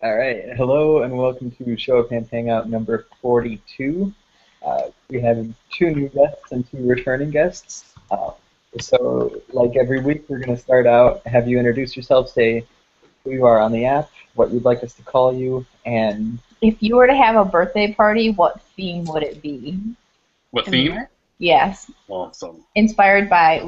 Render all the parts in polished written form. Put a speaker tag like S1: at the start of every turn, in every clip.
S1: All right. Hello and welcome to SoHHO Fans Hangout number 42. We have two new guests and two returning guests. So, like every week, we're going to start out, have you introduce yourself, say who you are on the app, what you'd like us to call you, and...
S2: If you were to have a birthday party, what theme would it be?
S3: What theme?
S2: Yes.
S3: Awesome.
S2: Inspired by,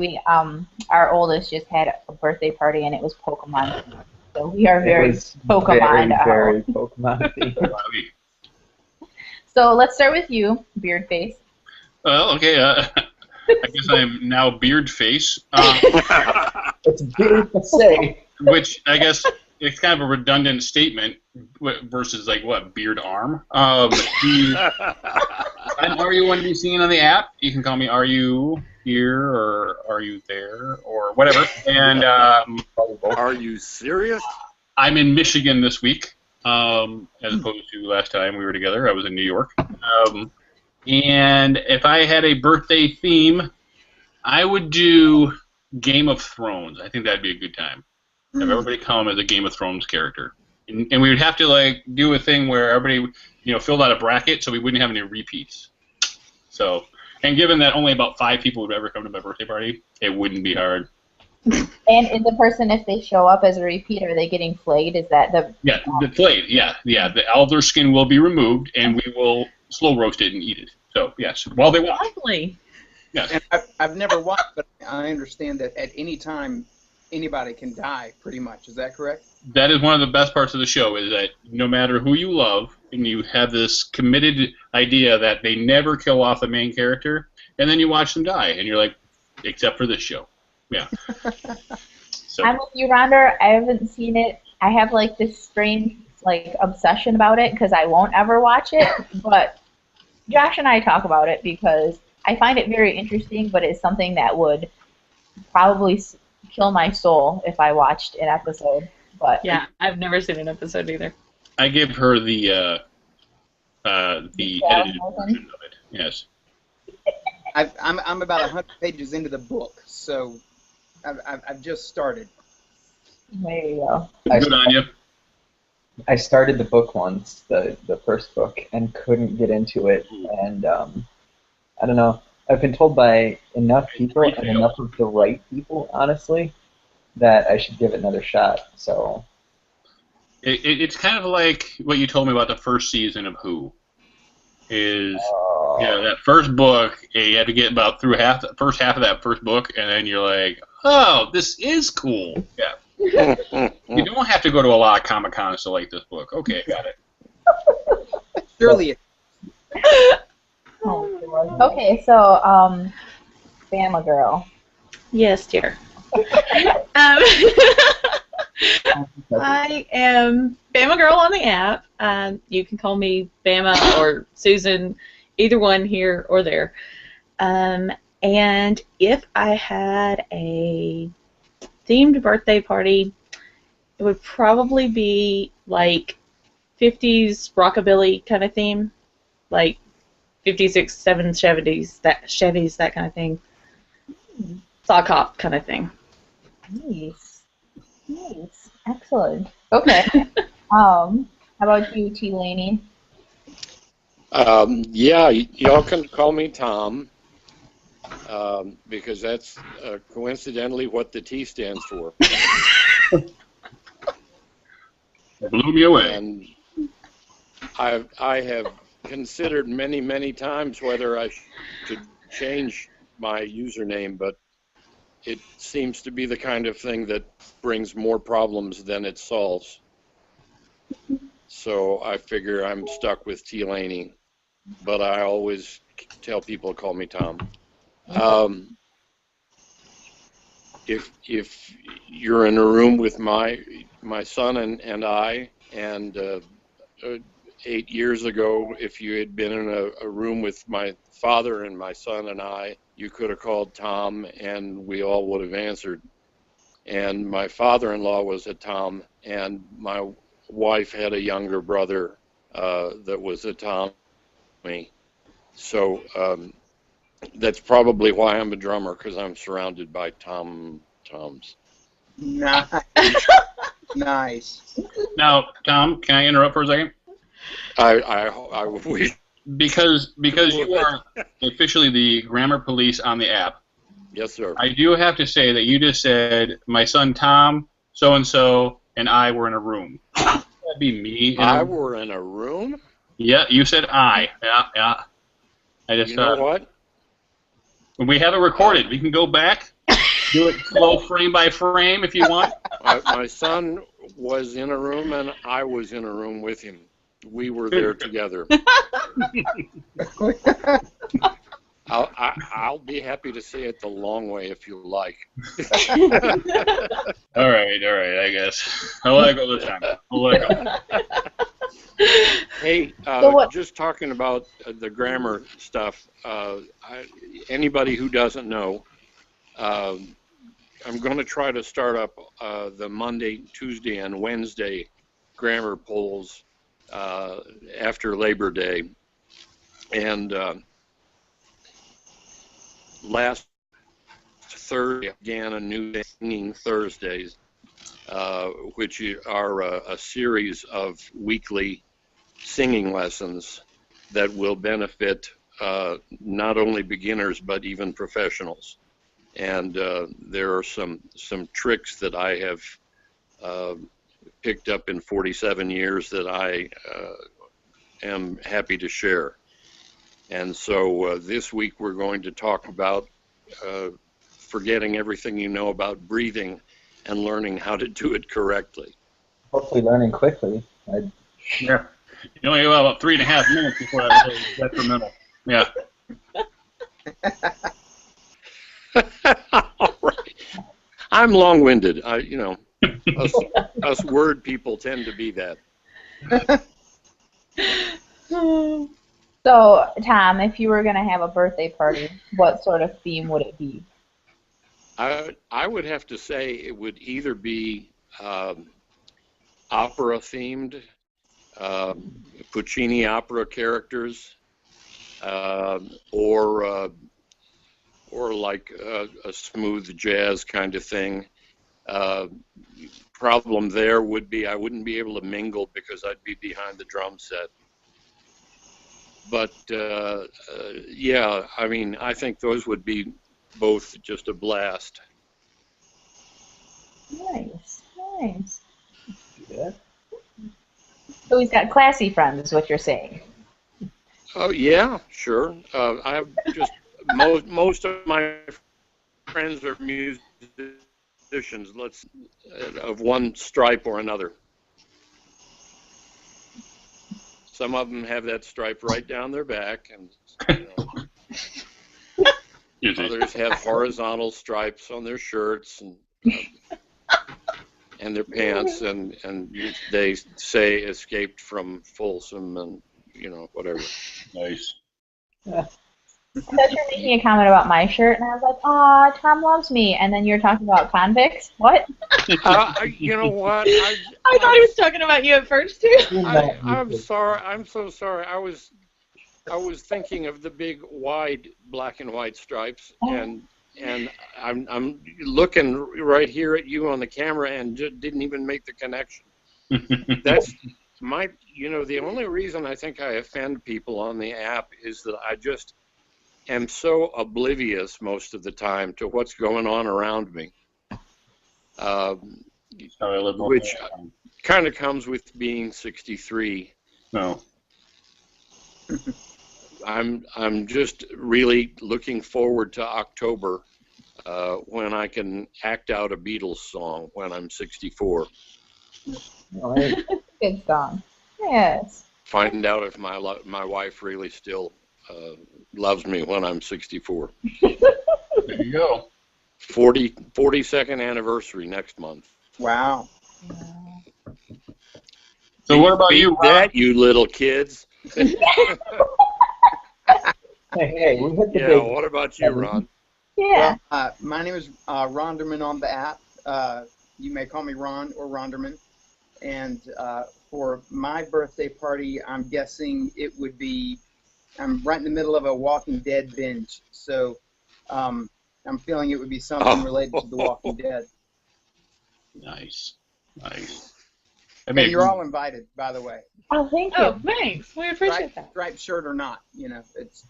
S2: our oldest just had a birthday party and it was Pokemon. So we are very Pokemon.
S1: Very Pokemon themed.
S2: So let's start with you, Beard Face.
S3: Well, okay. I guess I'm now Beard Face.
S1: It's weird to say.
S3: Which I guess it's kind of a redundant statement versus like what Beard Arm. I'm Are you want to be seen on the app? You can call me Are You Here or Are You There or whatever. And
S4: are you serious?
S3: I'm in Michigan this week, as opposed to last time we were together. I was in New York. And if I had a birthday theme, I would do Game of Thrones. I think that'd be a good time. Have everybody come as a Game of Thrones character. And we would have to like do a thing where everybody, filled out a bracket so we wouldn't have any repeats. So, and given that only about 5 people would ever come to my birthday party, it wouldn't be hard.
S2: And is the person, if they show up as a repeat, are they getting flayed? Is that the...
S3: Yeah, the flayed, yeah. The elder skin will be removed, and we will slow roast it and eat it. So, yes, while they watch.
S5: Lovely.
S3: Yes.
S6: And I've never watched, but I understand that at any time, anybody can die, pretty much. Is that correct?
S3: That is one of the best parts of the show, is that no matter who you love, and you have this committed idea that they never kill off the main character, and then you watch them die, and you're like, except for this show. Yeah. So.
S2: I'm with you, Rhonda. I haven't seen it. I have like this strange obsession about it because I won't ever watch it. But Josh and I talk about it because I find it very interesting, but it's something that would probably kill my soul if I watched an episode. But
S5: yeah, I've never seen an episode either.
S3: I give her the edited version of it. Yes.
S6: I'm about 100 pages into the book, so I've just started.
S2: There you go.
S3: Good on you.
S1: I started the book once, the first book, and couldn't get into it. And I don't know. I've been told by enough people and enough of the right people, honestly, that I should give it another shot. So
S3: it's kind of like what you told me about the first season of Who. That first book, you had to get about through first half of that first book, and then you're like, oh, this is cool. Yeah. You don't have to go to a lot of Comic-Cons to like this book. Okay, got it.
S6: Surely.
S2: Okay, so BamaGirl.
S5: Yes, dear. I am BamaGirl on the app. You can call me Bama or Susan, either one here or there. And if I had a themed birthday party, it would probably be like 50s rockabilly kind of theme, like 56, 70s, Chevys, that kind of thing. Sock hop kind of thing.
S2: Nice. Nice. Excellent. Okay. How about you, T. Laney?
S4: Yeah, y'all can call me Tom, because that's coincidentally what the T stands for.
S3: Blew me away.
S4: And I have considered many, many times whether I should change my username, but it seems to be the kind of thing that brings more problems than it solves. So I figure I'm stuck with T. Laney, but I always tell people to call me Tom. If you're in a room with my son and I, and 8 years ago, if you had been in a room with my father and my son and I, you could have called Tom, and we all would have answered. And my father-in-law was a Tom, and my wife had a younger brother that was a Tommy. So that's probably why I'm a drummer, because I'm surrounded by Toms.
S6: Nice. Nice.
S3: Now, Tom, can I interrupt for a second?
S4: I wish.
S3: Because you are officially the grammar police on the app.
S4: Yes, sir.
S3: I do have to say that you just said my son Tom, so and so, and I were in a room. That'd be me.
S4: I were in a room.
S3: Yeah, you said I. Yeah. I just
S4: You know what?
S3: We have it recorded. We can go back, do it slow frame by frame if you want.
S4: My son was in a room, and I was in a room with him. We were there together. I'll be happy to say it the long way if you like.
S3: All right, I guess. I'll let it go this time. I'll let it go.
S4: Hey, just talking about the grammar stuff, anybody who doesn't know, I'm going to try to start up the Monday, Tuesday, and Wednesday grammar polls after Labor Day. And last Thursday began a new Singing Thursdays, which are a series of weekly singing lessons that will benefit not only beginners but even professionals. And there are some tricks that I have picked up in 47 years that I am happy to share. And so this week we're going to talk about forgetting everything you know about breathing and learning how to do it correctly.
S1: Hopefully learning quickly.
S3: Yeah. You only have about 3.5 minutes before that really detrimental. Yeah.
S4: All right. I'm long-winded. Us word people tend to be that.
S2: So, Tom, if you were going to have a birthday party, what sort of theme would it be?
S4: I would have to say it would either be opera-themed, Puccini opera characters, or like a smooth jazz kind of thing. Problem there would be I wouldn't be able to mingle because I'd be behind the drum set. But yeah, I mean, I think those would be both just a blast.
S2: Nice.
S1: Yeah.
S2: So he's got classy friends, is what you're saying.
S4: Oh yeah, sure. I have just most of my friends are musicians. Of one stripe or another. Some of them have that stripe right down their back, and others have horizontal stripes on their shirts and their pants, and they say escaped from Folsom, and whatever.
S3: Nice.
S2: I thought you were making a comment about my shirt, and I was like, "Aw, Tom loves me." And then you're talking about convicts. What?
S4: You know what?
S5: I thought he was talking about you at first too.
S4: I'm sorry. I'm so sorry. I was thinking of the big wide black and white stripes, and I'm looking right here at you on the camera and just didn't even make the connection. That's the only reason I think I offend people on the app is that I just am so oblivious most of the time to what's going on around me, which kind of comes with being 63.
S3: No.
S4: I'm just really looking forward to October when I can act out a Beatles song when I'm 64.
S2: Good song. Yes.
S4: Find out if my wife really still loves me when I'm 64.
S3: There you go.
S4: 42nd anniversary next month.
S6: Wow.
S3: So what about you, Ron?
S4: That, you little kids.
S1: Hey, we hit the
S4: Yeah,
S1: big.
S4: what about you, Ron?
S2: Yeah.
S6: Well, my name is Ronderman on the app. You may call me Ron or Ronderman. And for my birthday party, I'm guessing it would be, I'm right in the middle of a Walking Dead binge. So I'm feeling it would be something related to The Walking Dead.
S3: Nice. I mean,
S6: And you're all invited, by the way.
S2: Oh, thank you.
S5: Oh, thanks. We appreciate that.
S6: Striped shirt or not, you know, it's.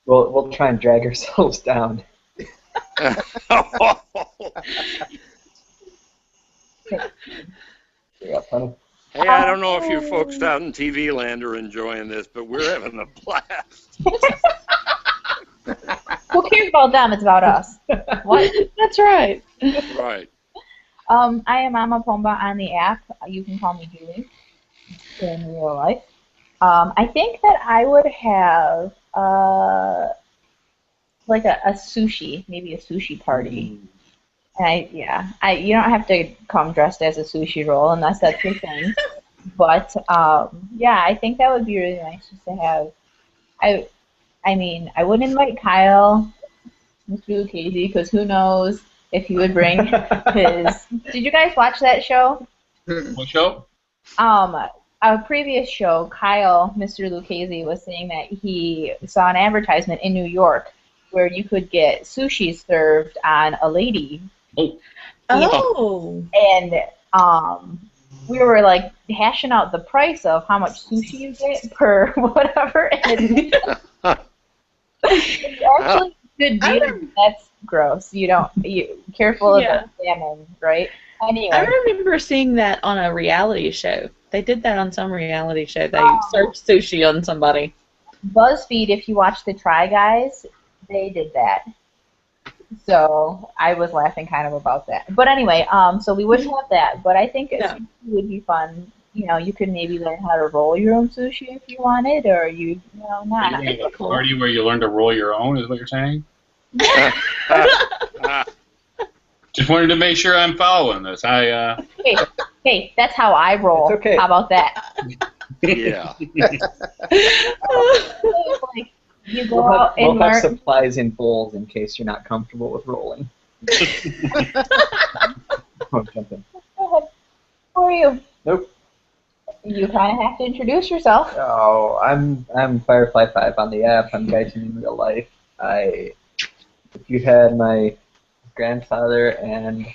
S1: We'll try and drag ourselves down. Yeah, funny.
S4: Hey, I don't know if you folks out in TV land are enjoying this, but we're having a blast.
S2: Who cares about them? It's about us. What?
S5: That's right.
S4: Right.
S2: I am mommapomba on the app. You can call me Julie in real life. I think that I would have like a sushi, maybe a sushi party. You don't have to come dressed as a sushi roll unless that's your thing. But yeah, I think that would be really nice just to have. I mean, I wouldn't invite Kyle, Mr. Lucchese, because who knows if he would bring his. Did you guys watch that show?
S3: what show?
S2: A previous show, Kyle, Mr. Lucchese, was saying that he saw an advertisement in New York where you could get sushi served on a lady.
S5: Oh.
S2: And we were like hashing out the price of how much sushi you get per whatever. And it's actually a good deal. That's gross. You careful of the salmon, right? Anyway.
S5: I remember seeing that on a reality show. They did that on some reality show. They served sushi on somebody.
S2: BuzzFeed, if you watch the Try Guys, they did that. So I was laughing kind of about that. But anyway, so we wouldn't have that. But I think sushi would be fun. You know, you could maybe learn how to roll your own sushi if you wanted, or not.
S3: Are you going to a party where you learn to roll your own, is what you're saying? Just wanted to make sure I'm following this.
S2: Hey, that's how I roll.
S1: It's okay.
S2: How about that?
S4: Yeah.
S2: Like, you go out and
S1: We'll have
S2: learn.
S1: supplies in bowls in case you're not comfortable with rolling. Oh, jump in.
S2: Go ahead. Who are you?
S1: Nope.
S2: You kind of have to introduce yourself.
S1: Oh, I'm Firefly 5 on the app. I'm Gaijin in real life. If you had my grandfather and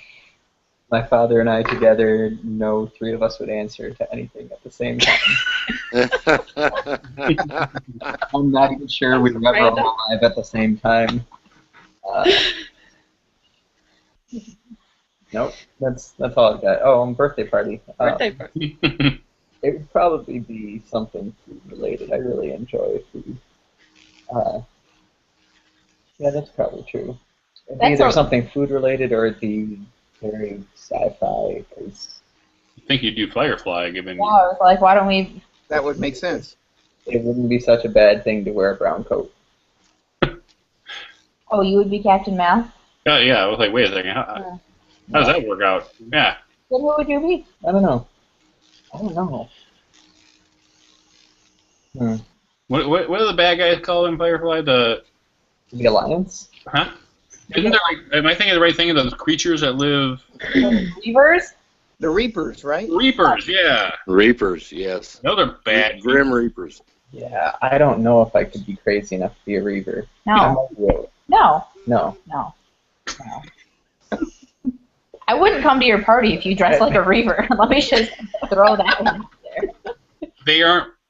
S1: my father and I together, no three of us would answer to anything at the same time. I'm not even sure we were ever all alive at the same time. Nope, that's all I've got. Oh, birthday party.
S5: Birthday party.
S1: It would probably be something food related. I really enjoy food. Yeah, that's probably true. It'd be either something food related or it'd be very sci-fi. Cause
S3: I think you'd do Firefly, given.
S2: Yeah, I was like, why don't we?
S6: That would make sense.
S1: it wouldn't be such a bad thing to wear a brown coat.
S2: Oh, you would be Captain Mal?
S3: Yeah, I was like, wait a second, how does that work out? Yeah.
S2: Then who would you be?
S1: I don't know.
S3: What do the bad guys call in Firefly? The
S1: Alliance?
S3: Huh? Isn't there like? Am I thinking of the right thing? Of those creatures that live.
S2: Reavers?
S6: The Reapers, right?
S3: Reapers, yeah.
S4: Reapers, yes.
S3: Those are bad.
S4: Grim Reapers.
S1: Yeah, I don't know if I could be crazy enough to be a Reaver.
S2: No.
S1: Really.
S2: No.
S1: No.
S2: I wouldn't come to your party if you dressed like a Reaver. Let me just throw that one out there.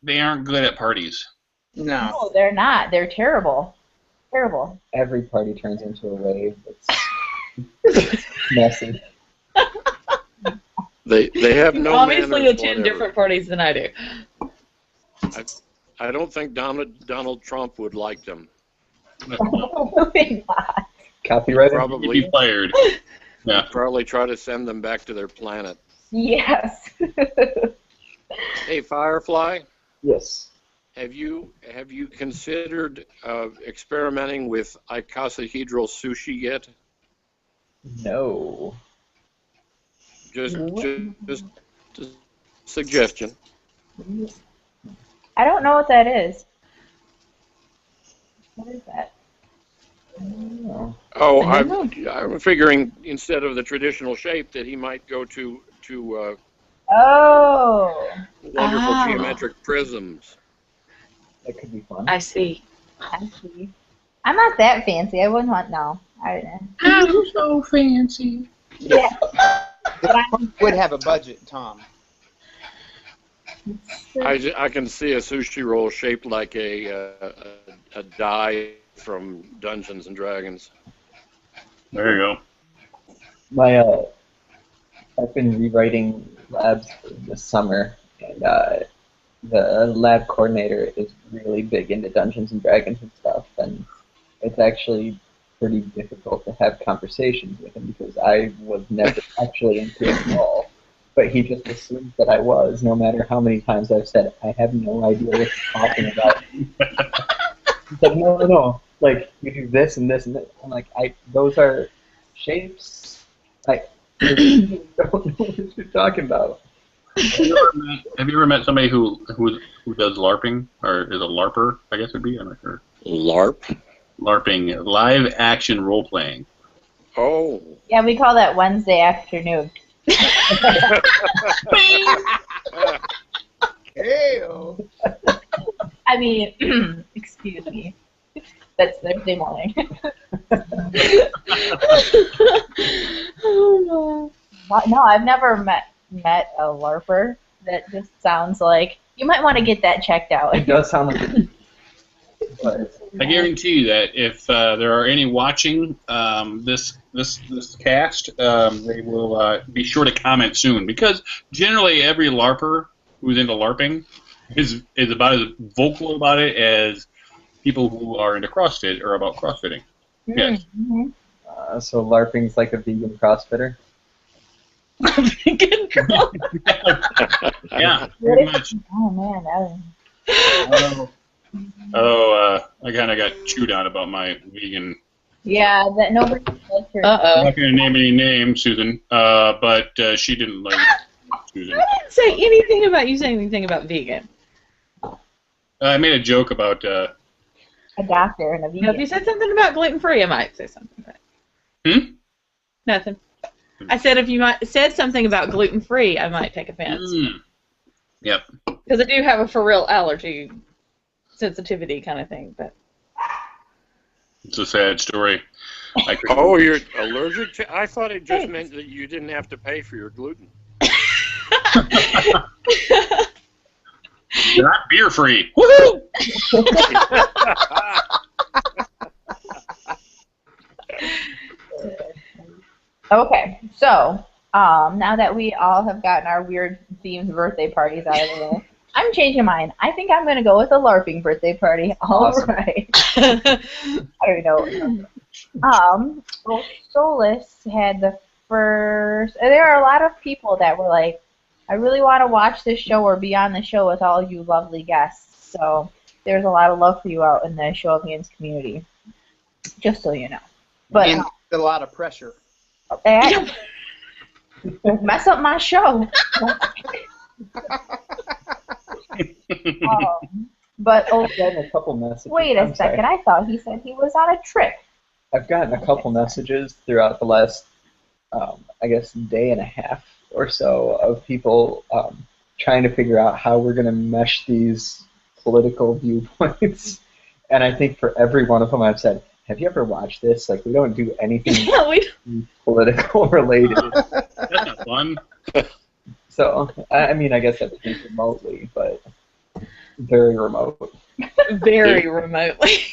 S3: They aren't good at parties.
S6: No.
S2: No, they're not. They're terrible. Terrible.
S1: Every party turns into a rave. It's messy.
S4: They have no
S5: obviously
S4: manners
S5: attend
S4: whatever.
S5: different parties than I do.
S4: I don't think Donald Trump would like them.
S2: Probably not.
S1: Copyright?
S3: You'd
S4: Probably
S3: be fired. Yeah.
S4: probably try to send them back to their planet.
S2: Yes.
S4: Hey, Firefly,
S1: Yes.
S4: have you considered experimenting with icosahedral sushi yet?
S1: No.
S4: Just a suggestion.
S2: I don't know what that is. What is that?
S1: No.
S4: Oh,
S5: I don't
S4: I'm figuring instead of the traditional shape that he might go to
S2: Oh.
S4: wonderful
S5: Ah.
S4: geometric prisms.
S1: That could be fun.
S5: I see.
S2: I see. I'm not that fancy. I wouldn't want, no. I don't know.
S3: I'm so fancy.
S2: Yeah.
S6: would have a budget, Tom.
S4: I can see a sushi roll shaped like a die from Dungeons and Dragons.
S3: There you go.
S1: I've been rewriting labs for this summer, and the lab coordinator is really big into Dungeons and Dragons and stuff, and it's actually pretty difficult to have conversations with him because I was never actually into it at all. But he just assumes that I was, no matter how many times I've said, I have no idea what you're talking about. He's like, no, like, you do this and this and this. I'm like, those are shapes. I don't know what you're talking about.
S3: Have you ever met somebody who does LARPing, or is a LARPer, I guess it would be? I'm not sure.
S4: LARP?
S3: LARPing, live action role playing.
S4: Oh.
S2: Yeah, we call that Wednesday afternoon.
S6: Hey-o.
S2: I mean, excuse me. That's Thursday morning.
S5: Oh
S2: No, I've never met a LARPer. That just sounds like you might want to get that checked out.
S1: It does sound like it. But
S3: I guarantee you that if there are any watching this cast, they will be sure to comment soon, because generally every LARPer who's into LARPing is about as vocal about it as people who are into CrossFit or about CrossFitting. Yes.
S2: Mm-hmm.
S1: So LARPing's like a vegan CrossFitter?
S5: Vegan girl.
S3: Yeah, pretty much.
S2: Oh man,
S3: I kind of got chewed on about my vegan.
S2: yeah, that nobody likes her.
S3: I'm not going to name any names, Susan, but she didn't like Susan.
S5: I didn't say anything about you saying anything about vegan.
S3: I made a joke about.
S2: A doctor and a vegan.
S5: If you said something about gluten-free, I might say something about it. Nothing. I said if you said something about gluten-free, I might take offense.
S3: Yep.
S5: Because I do have a for real allergy sensitivity kind of thing, but.
S3: It's a sad story.
S4: Oh, you're allergic to? I thought it just meant that you didn't have to pay for your gluten.
S3: Not beer free. Woohoo!
S2: Okay, so now that we all have gotten our weird themed birthday parties out of the way, I'm changing mine. I think I'm going to go with a LARPing birthday party. All right. I don't know. Well, Solus had the first. There are a lot of people that were like, I really want to watch this show or be on the show with all you lovely guests. So there's a lot of love for you out in the Show of Hands community, just so you know. But
S6: And a lot of pressure.
S2: Don't mess up my show. But
S1: I've gotten a couple messages.
S2: wait a second. I thought he said he was on a trip.
S1: I've gotten a couple messages throughout the last, I guess, day and a half or so of people trying to figure out how we're going to mesh these political viewpoints. And I think for every one of them I've said, have you ever watched this? Like, we don't do anything political related.
S3: That's not fun.
S1: So, I mean, I guess that's remotely, but very remote.
S5: Very remotely.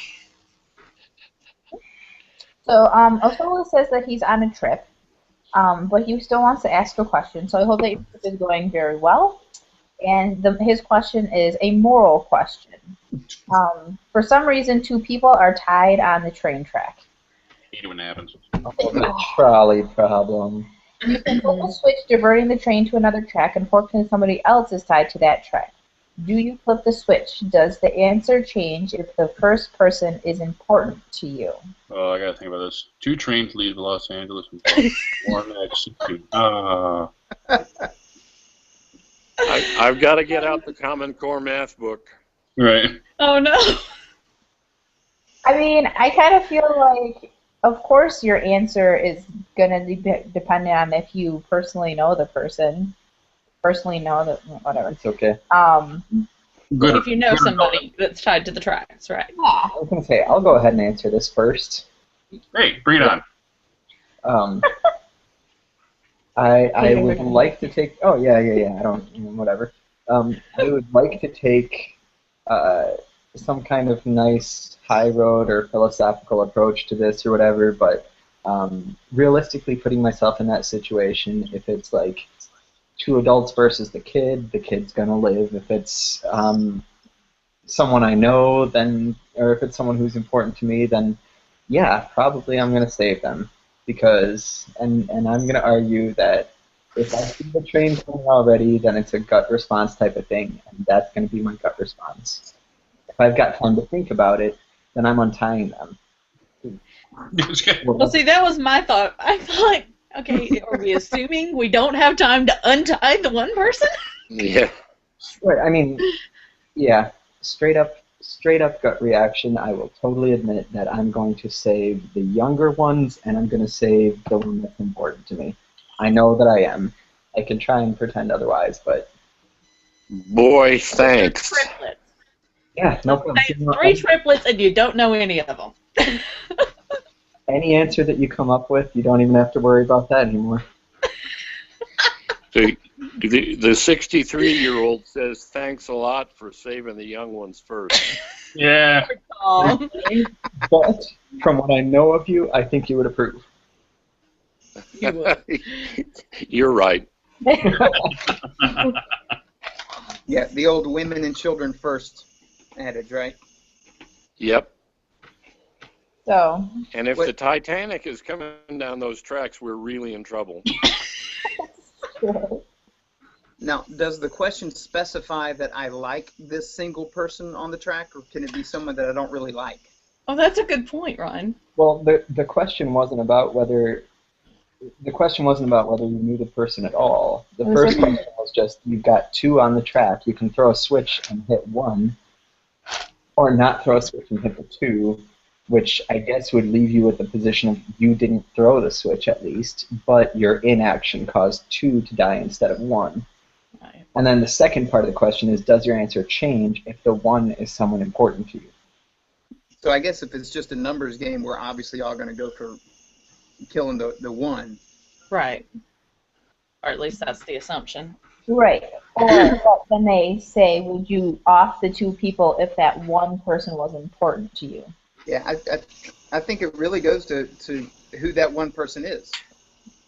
S2: So, Osola says that he's on a trip, but he still wants to ask a question. So I hope that your trip is going very well. And his question is a moral question. For some reason, two people are tied on the train track.
S3: I hate it when it happens.
S1: Oh, the trolley problem.
S2: You can pull the switch, diverting the train to another track. Unfortunately, somebody else is tied to that track. Do you flip the switch? Does the answer change if the first person is important to you?
S3: Oh, I gotta think about this. 2 trains leave Los Angeles from one next to.
S4: I've got to get out the Common Core math book.
S3: Right.
S5: Oh no.
S2: I mean, I kind of feel like, of course, your answer is going to be dependent on if you personally know the person. Personally know that, whatever.
S1: It's okay.
S3: Good.
S5: If you know somebody that's tied to the tracks, right?
S2: Yeah.
S1: I was going to say, I'll go ahead and answer this first.
S3: Hey, bring it on.
S1: I would like to take. Oh yeah. I don't whatever. I would like to take some kind of nice high road or philosophical approach to this or whatever, but realistically, putting myself in that situation, if it's like two adults versus the kid's gonna live. If it's someone I know, then, or if it's someone who's important to me, then yeah, probably I'm gonna save them because, and I'm gonna argue that if I see the train coming already, then it's a gut response type of thing, and that's gonna be my gut response. If I've got time to think about it, then I'm untying them.
S5: Well, see, that was my thought. I thought, okay, are we assuming we don't have time to untie the one person?
S4: Yeah.
S1: Right. I mean, yeah. Straight up gut reaction. I will totally admit that I'm going to save the younger ones, and I'm going to save the one that's important to me. I know that I am. I can try and pretend otherwise, but
S4: Boy, thanks.
S5: Triplets.
S1: yeah, no problem.
S5: Say it's 3 triplets, and you don't know any of them.
S1: Any answer that you come up with, you don't even have to worry about that anymore.
S4: The 63-year-old says thanks a lot for saving the young ones first.
S3: Yeah.
S5: Aw.
S1: But from what I know of you, I think you would approve.
S5: You would.
S4: You're right.
S6: Yeah, the old women and children first adage, right?
S4: Yep.
S2: So,
S4: And if the Titanic is coming down those tracks, we're really in trouble.
S6: Now, does the question specify that I like this single person on the track, or can it be someone that I don't really like?
S5: Oh, that's a good point, Ron.
S1: Well, the question wasn't about whether you knew the person at all. The first question was just, you've got 2 on the track. You can throw a switch and hit 1, or not throw a switch and hit the 2, which I guess would leave you with the position of you didn't throw the switch at least, but your inaction caused 2 to die instead of 1.
S5: Right.
S1: And then the second part of the question is, does your answer change if the 1 is someone important to you?
S6: So I guess if it's just a numbers game, we're obviously all going to go for killing the 1.
S5: Right. Or at least that's the assumption.
S2: right. Or then they say, would you off the 2 people if that one person was important to you?
S6: Yeah, I think it really goes to who that one person is.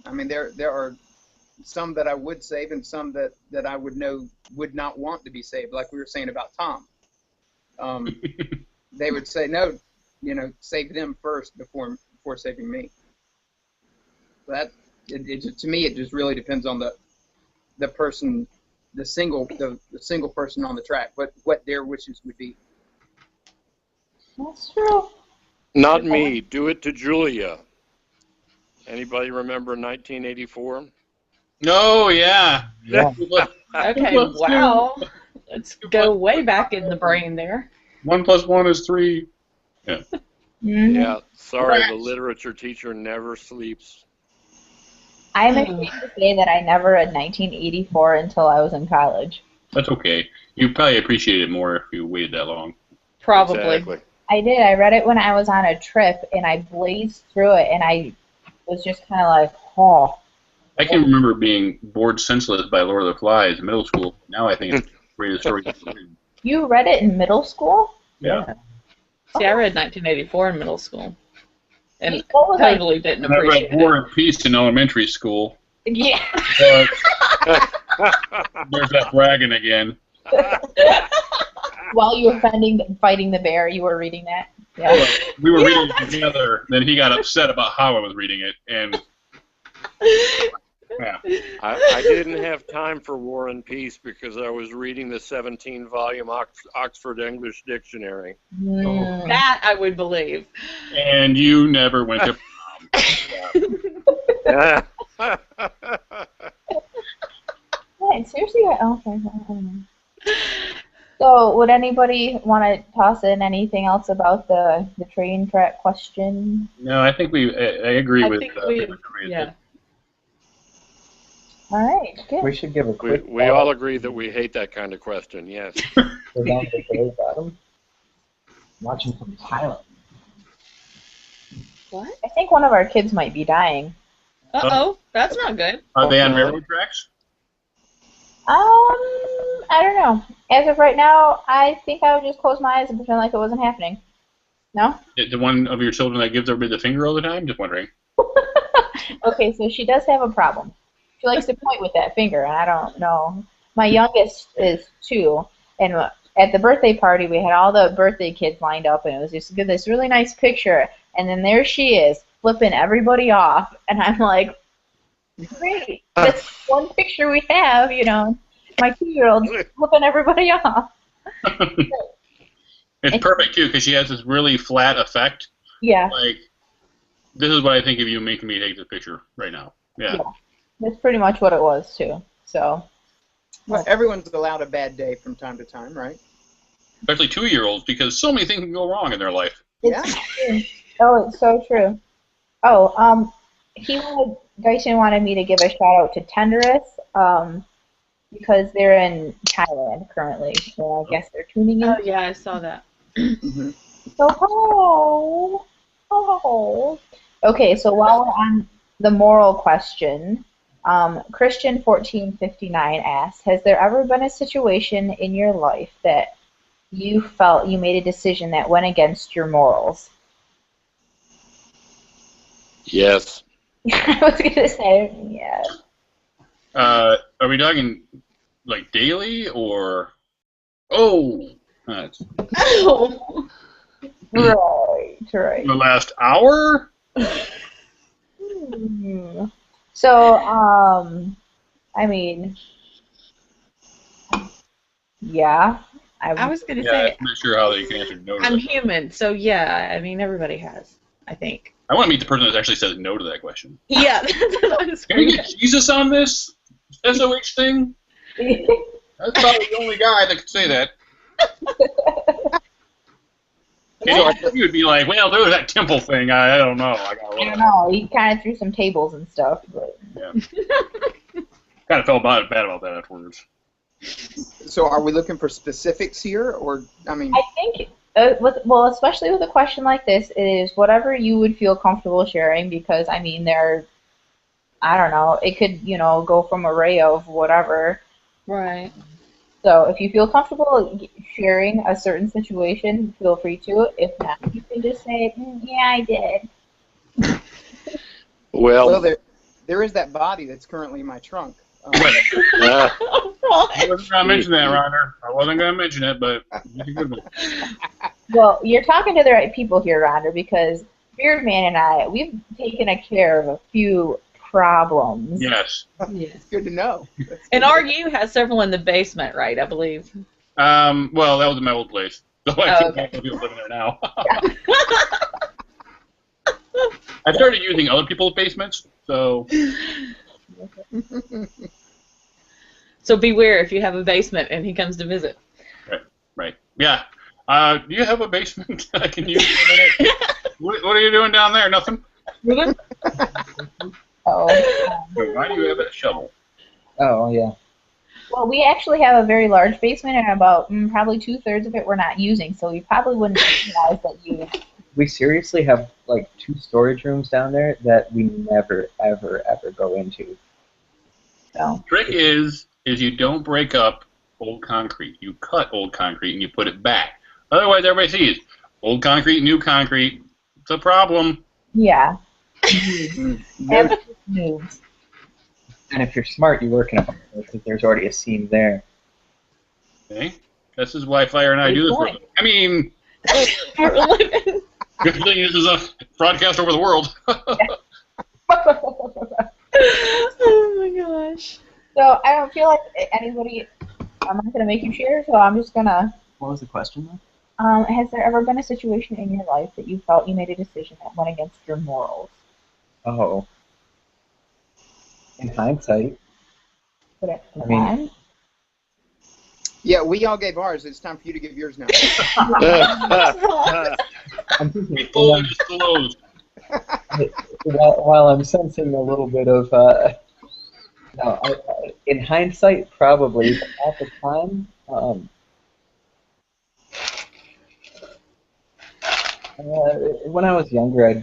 S6: I mean, there are some that I would save and some that I would know would not want to be saved, like we were saying about Tom. They would say, no, save them first before saving me. That to me, it just really depends on the person, the single person on the track, what their wishes would be.
S2: That's true.
S4: Not me. Do it to Julia. Anybody remember 1984?
S3: No, yeah.
S1: Yeah.
S5: Okay, wow. Let's go way back in the brain there.
S3: 1 + 1 is 3. Yeah.
S2: Mm-hmm.
S4: Yeah, sorry, the literature teacher never sleeps.
S2: I'm ashamed to say that I never read 1984 until I was in college.
S3: That's okay. You probably appreciate it more if you waited that long.
S5: Probably.
S4: Exactly.
S2: I did. I read it when I was on a trip, and I blazed through it, and I was just kind of like, oh.
S3: I can remember being bored senseless by Lord of the Flies in middle school. Now I think it's the greatest story ever written.
S2: You read it in middle school?
S3: Yeah.
S5: See, I read 1984 in middle school. And
S2: What was
S5: totally didn't
S3: And I
S5: appreciate
S3: read War
S5: it.
S3: and Peace in elementary school.
S2: Yeah.
S3: But there's that bragging again.
S2: While you were fighting the bear, you were reading that? Yeah.
S3: We were reading it together. Then he got upset about how I was reading it, and yeah.
S4: I didn't have time for War and Peace because I was reading the 17-volume Oxford English Dictionary.
S2: Mm.
S5: That I would believe.
S3: And you never went to prom.
S2: Wait, seriously? Okay. I don't know. So, would anybody want to toss in anything else about the train track question?
S3: No, I think I agree
S5: I
S3: with.
S5: think yeah.
S2: All right, good.
S1: We should give a quick.
S4: We all agree that we hate that kind of question, yes.
S1: We're down to the very bottom. Watching some Thailand.
S5: What?
S2: I think one of our kids might be dying.
S5: Uh-oh, that's not good.
S3: Are they on railroad tracks?
S2: I don't know. As of right now, I think I would just close my eyes and pretend like it wasn't happening. No?
S3: The one of your children that gives everybody the finger all the time? Just wondering.
S2: Okay, so she does have a problem. She likes to point with that finger, and I don't know. My youngest is 2, and at the birthday party, we had all the birthday kids lined up, and it was just this really nice picture. And then there she is, flipping everybody off, and I'm like, great, that's one picture we have, you know. My 2-year-old's flipping everybody off.
S3: It's perfect, too, because she has this really flat effect.
S2: Yeah.
S3: Like, this is what I think of you making me take this picture right now. Yeah.
S2: That's pretty much what it was, too. So.
S6: Well, everyone's allowed a bad day from time to time, right?
S3: Especially 2-year-olds, because so many things can go wrong in their life.
S6: Yeah.
S2: Oh, it's so true. Oh, Dyson wanted me to give a shout out to Tenderus, because they're in Thailand currently, and I guess they're tuning in.
S5: Oh, yeah, I saw that.
S6: Mm-hmm.
S2: So, okay, so while we're on the moral question, Christian1459 asks, has there ever been a situation in your life that you felt you made a decision that went against your morals?
S4: Yes.
S2: I was going to say, yes.
S3: Are we talking, like, daily, or... Oh! That's...
S5: Oh!
S2: Right.
S3: The last hour?
S2: So, I mean, yeah.
S5: I was going to
S3: Yeah,
S5: say,
S3: I'm not sure how they can answer no to
S5: I'm
S3: that.
S5: human, so yeah, I mean, everybody has, I think.
S3: I want to meet the person that actually says no to that question.
S5: Yeah, that's what I was
S3: Can we
S5: going
S3: get Jesus on this SOH thing? That's probably the only guy that could say that. He would be like, well, there was that temple thing. I don't know.
S2: I don't know. He kind of threw some tables and stuff. But.
S3: Yeah. Kind of felt bad about that afterwards.
S6: So are we looking for specifics here, or, I mean...
S2: I think, well, especially with a question like this, it is whatever you would feel comfortable sharing, because, I mean, I don't know, it could, go from array of whatever.
S5: Right.
S2: So if you feel comfortable sharing a certain situation, feel free to. If not, you can just say, yeah, I did.
S4: Well,
S6: there is that body that's currently in my trunk.
S3: I wasn't going to mention that, Ronder. I wasn't going to mention it, but it's a good one.
S2: Well, you're talking to the right people here, Ronder, because Beardman and I, we've taken care of a few problems.
S3: Yes.
S5: Yes.
S6: Good to know.
S5: And RU has several in the basement, right, I believe?
S3: Well, that was in my old place. So I think
S5: Okay.
S3: people living there now. I started using other people's basements, so...
S5: So beware if you have a basement and he comes to visit.
S3: Right. Yeah. Do you have a basement I can use for a minute? What are you doing down there? Nothing?
S2: Oh.
S3: Why do you have that shovel?
S1: Oh, yeah.
S2: Well, we actually have a very large basement, and about probably 2/3 of it we're not using, so we probably wouldn't realize that you...
S1: We seriously have, like, 2 storage rooms down there that we never, ever, ever go into.
S2: So.
S3: The trick is you don't break up old concrete. You cut old concrete and you put it back. Otherwise, everybody sees old concrete, new concrete. It's a problem.
S2: Yeah.
S1: And if you're smart, you work in a home because there's already a seam there.
S3: Okay? This is why Fire and I do this for a living. I mean, good thing this is a broadcast over the world.
S5: Oh my gosh.
S2: So I don't feel like anybody... I'm not going to make you share, so I'm just going to...
S1: What was the question, though?
S2: Has there ever been a situation in your life that you felt you made a decision that went against your morals?
S1: Oh. In hindsight.
S2: Put it in
S1: I mean-
S2: time?
S6: Yeah, we all gave ours. It's time for you to give yours now.
S1: I'm thinking,
S3: People are disclosed.
S1: while I'm sensing a little bit of, no, in hindsight, probably, but at the time, when I was younger,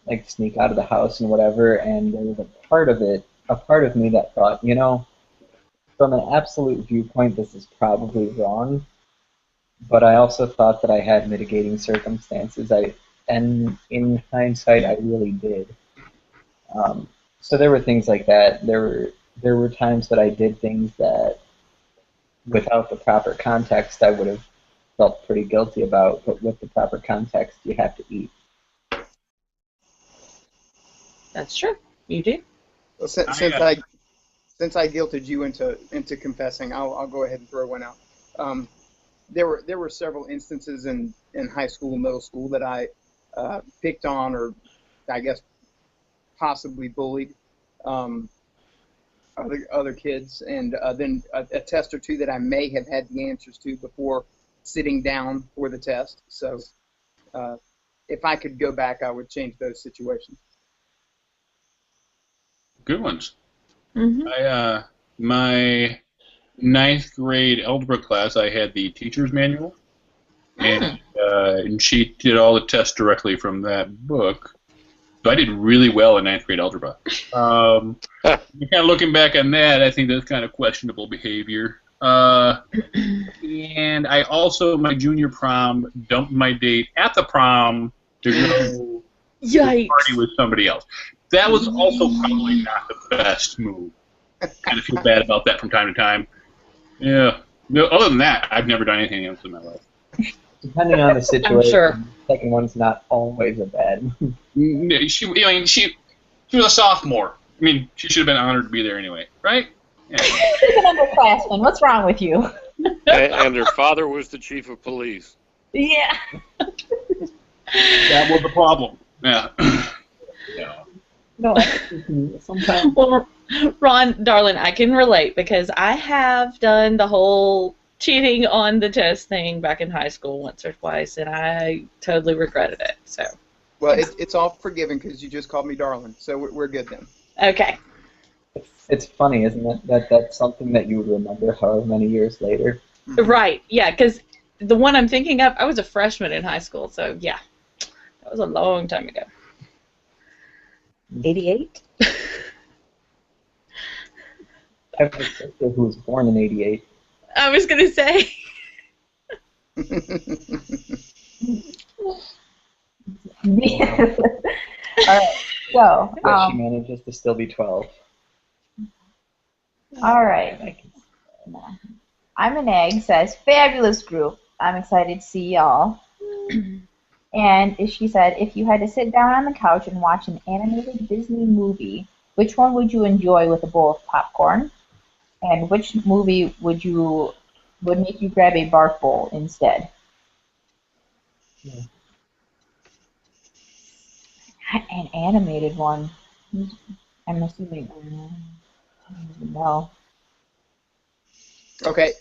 S1: like sneak out of the house and whatever, and there was a part of me that thought, from an absolute viewpoint, this is probably wrong, but I also thought that I had mitigating circumstances. And in hindsight, I really did. So there were things like that. There were times that I did things that, without the proper context, I would have felt pretty guilty about. But with the proper context, you have to eat.
S5: That's true. You do.
S6: Well, since I guilted you into confessing, I'll go ahead and throw one out. There were several instances in high school, middle school that I picked on, or I guess possibly bullied other kids, and then a test or two that I may have had the answers to before sitting down for the test. So if I could go back, I would change those situations.
S3: Good ones.
S5: Mm-hmm.
S3: My ninth grade algebra class, I had the teacher's manual, and she did all the tests directly from that book. So I did really well in ninth grade algebra. Kind of looking back on that, I think that's kind of questionable behavior. And I also, my junior prom, dumped my date at the prom to go
S5: Yikes.
S3: party with somebody else. That was also probably not the best move. Kind of feel bad about that from time to time. Yeah. No, other than that, I've never done anything else in my life.
S1: Depending on the situation,
S5: sure.
S1: the second one's not always a bad move.
S3: She was a sophomore. I mean, she should have been honored to be there anyway, right? Yeah.
S2: She's an underclassman. What's wrong with you?
S4: And her father was the chief of police.
S2: Yeah.
S3: That was the problem. Yeah. Yeah.
S2: No.
S1: Sometimes.
S5: Well, Ron, darling, I can relate because I have done the whole cheating on the test thing back in high school once or twice, and I totally regretted it. So.
S6: Well, it's all forgiven because you just called me darling, so we're good then.
S5: Okay.
S1: It's funny, isn't it? That's something that you would remember however many years later.
S6: Mm-hmm.
S5: Right. Yeah, because the one I'm thinking of, I was a freshman in high school, so yeah, that was a long time ago. 88?
S1: I have a sister who was born in '88.
S5: I was going to say.
S2: All right. So,
S1: But she manages to still be 12.
S2: all right. I'm an egg says, fabulous group. I'm excited to see y'all. And she said, if you had to sit down on the couch and watch an animated Disney movie, which one would you enjoy with a bowl of popcorn? And which movie would make you grab a barf bowl instead?
S1: Yeah.
S2: An animated one. I'm assuming. No.
S6: Okay.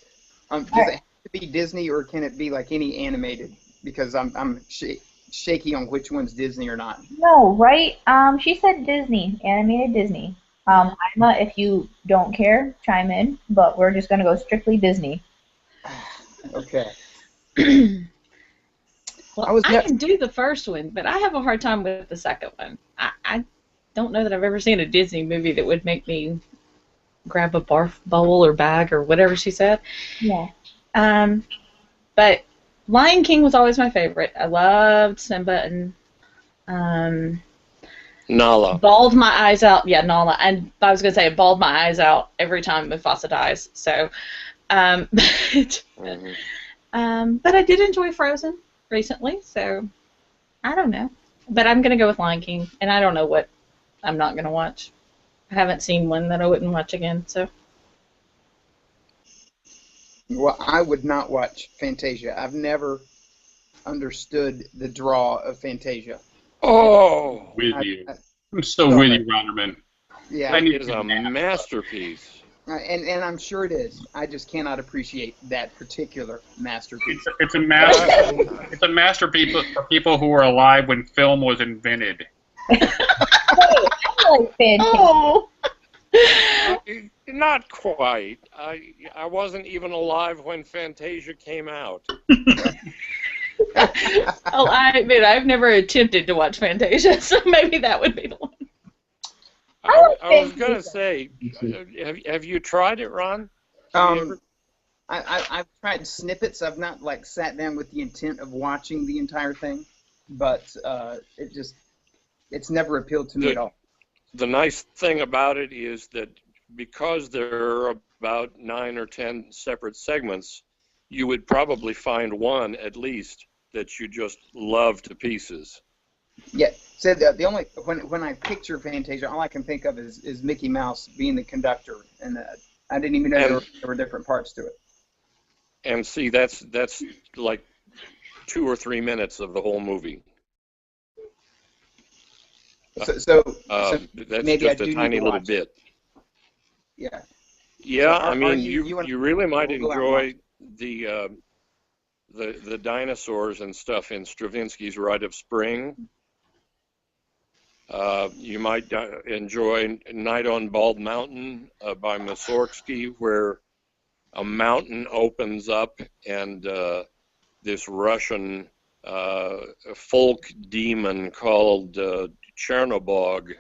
S6: Does it have to be Disney, or can it be like any animated? Because I'm shaky on which one's Disney or not.
S2: No, right? She said Disney, animated Disney. Ima, if you don't care, chime in, but we're just gonna go strictly Disney.
S6: Okay.
S5: Well, I can do the first one, but I have a hard time with the second one. I don't know that I've ever seen a Disney movie that would make me grab a barf bowl or bag or whatever she said.
S2: Yeah.
S5: But Lion King was always my favorite. I loved Simba and
S4: Nala.
S5: bawled my eyes out. Yeah, Nala. And I was going to say I bawled my eyes out every time Mufasa dies. So, but I did enjoy Frozen recently, so I don't know. But I'm going to go with Lion King, and I don't know what I'm not going to watch. I haven't seen one that I wouldn't watch again, so.
S6: Well, I would not watch Fantasia. I've never understood the draw of Fantasia.
S4: Oh!
S3: With you. I'm so with you, Ronderman.
S6: Yeah.
S4: It is a masterpiece.
S6: And I'm sure it is. I just cannot appreciate that particular masterpiece.
S3: It's a masterpiece for people who were alive when film was invented.
S5: Oh!
S4: Not quite. I wasn't even alive when Fantasia came out.
S5: Oh, I admit I've never attempted to watch Fantasia, so maybe that would be the one.
S4: I was going to say, have you tried it, Ron?
S6: I've tried snippets. I've not like sat down with the intent of watching the entire thing, but it's never appealed to me at all.
S4: The nice thing about it is that because there are about 9 or 10 separate segments, you would probably find one at least that you just love to pieces.
S6: Yeah. So the only when I picture Fantasia, all I can think of is Mickey Mouse being the conductor, and I didn't even know there were different parts to it.
S4: And see, that's like 2 or 3 minutes of the whole movie.
S6: So
S4: that's
S6: maybe
S4: just
S6: I do
S4: a tiny
S6: need to
S4: little
S6: watch
S4: bit.
S6: Yeah.
S4: Yeah,
S6: So
S4: I mean,
S6: you
S4: really might
S6: we'll go out and
S4: enjoy the dinosaurs and stuff in Stravinsky's Rite of Spring. You might enjoy Night on Bald Mountain by Mussorgsky, where a mountain opens up and this Russian folk demon called Chernobog,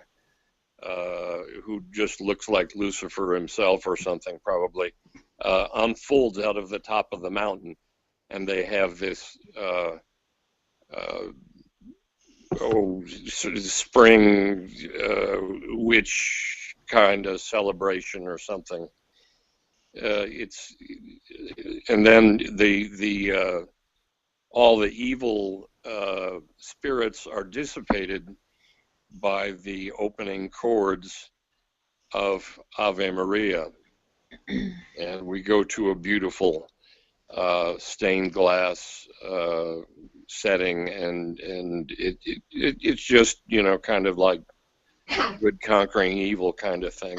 S4: who just looks like Lucifer himself or something probably, unfolds out of the top of the mountain. And they have this spring witch kind of celebration or something. And then all the evil spirits are dissipated by the opening chords of Ave Maria, and we go to a beautiful stained glass setting, and it's just, you know, kind of like good conquering evil kind of thing.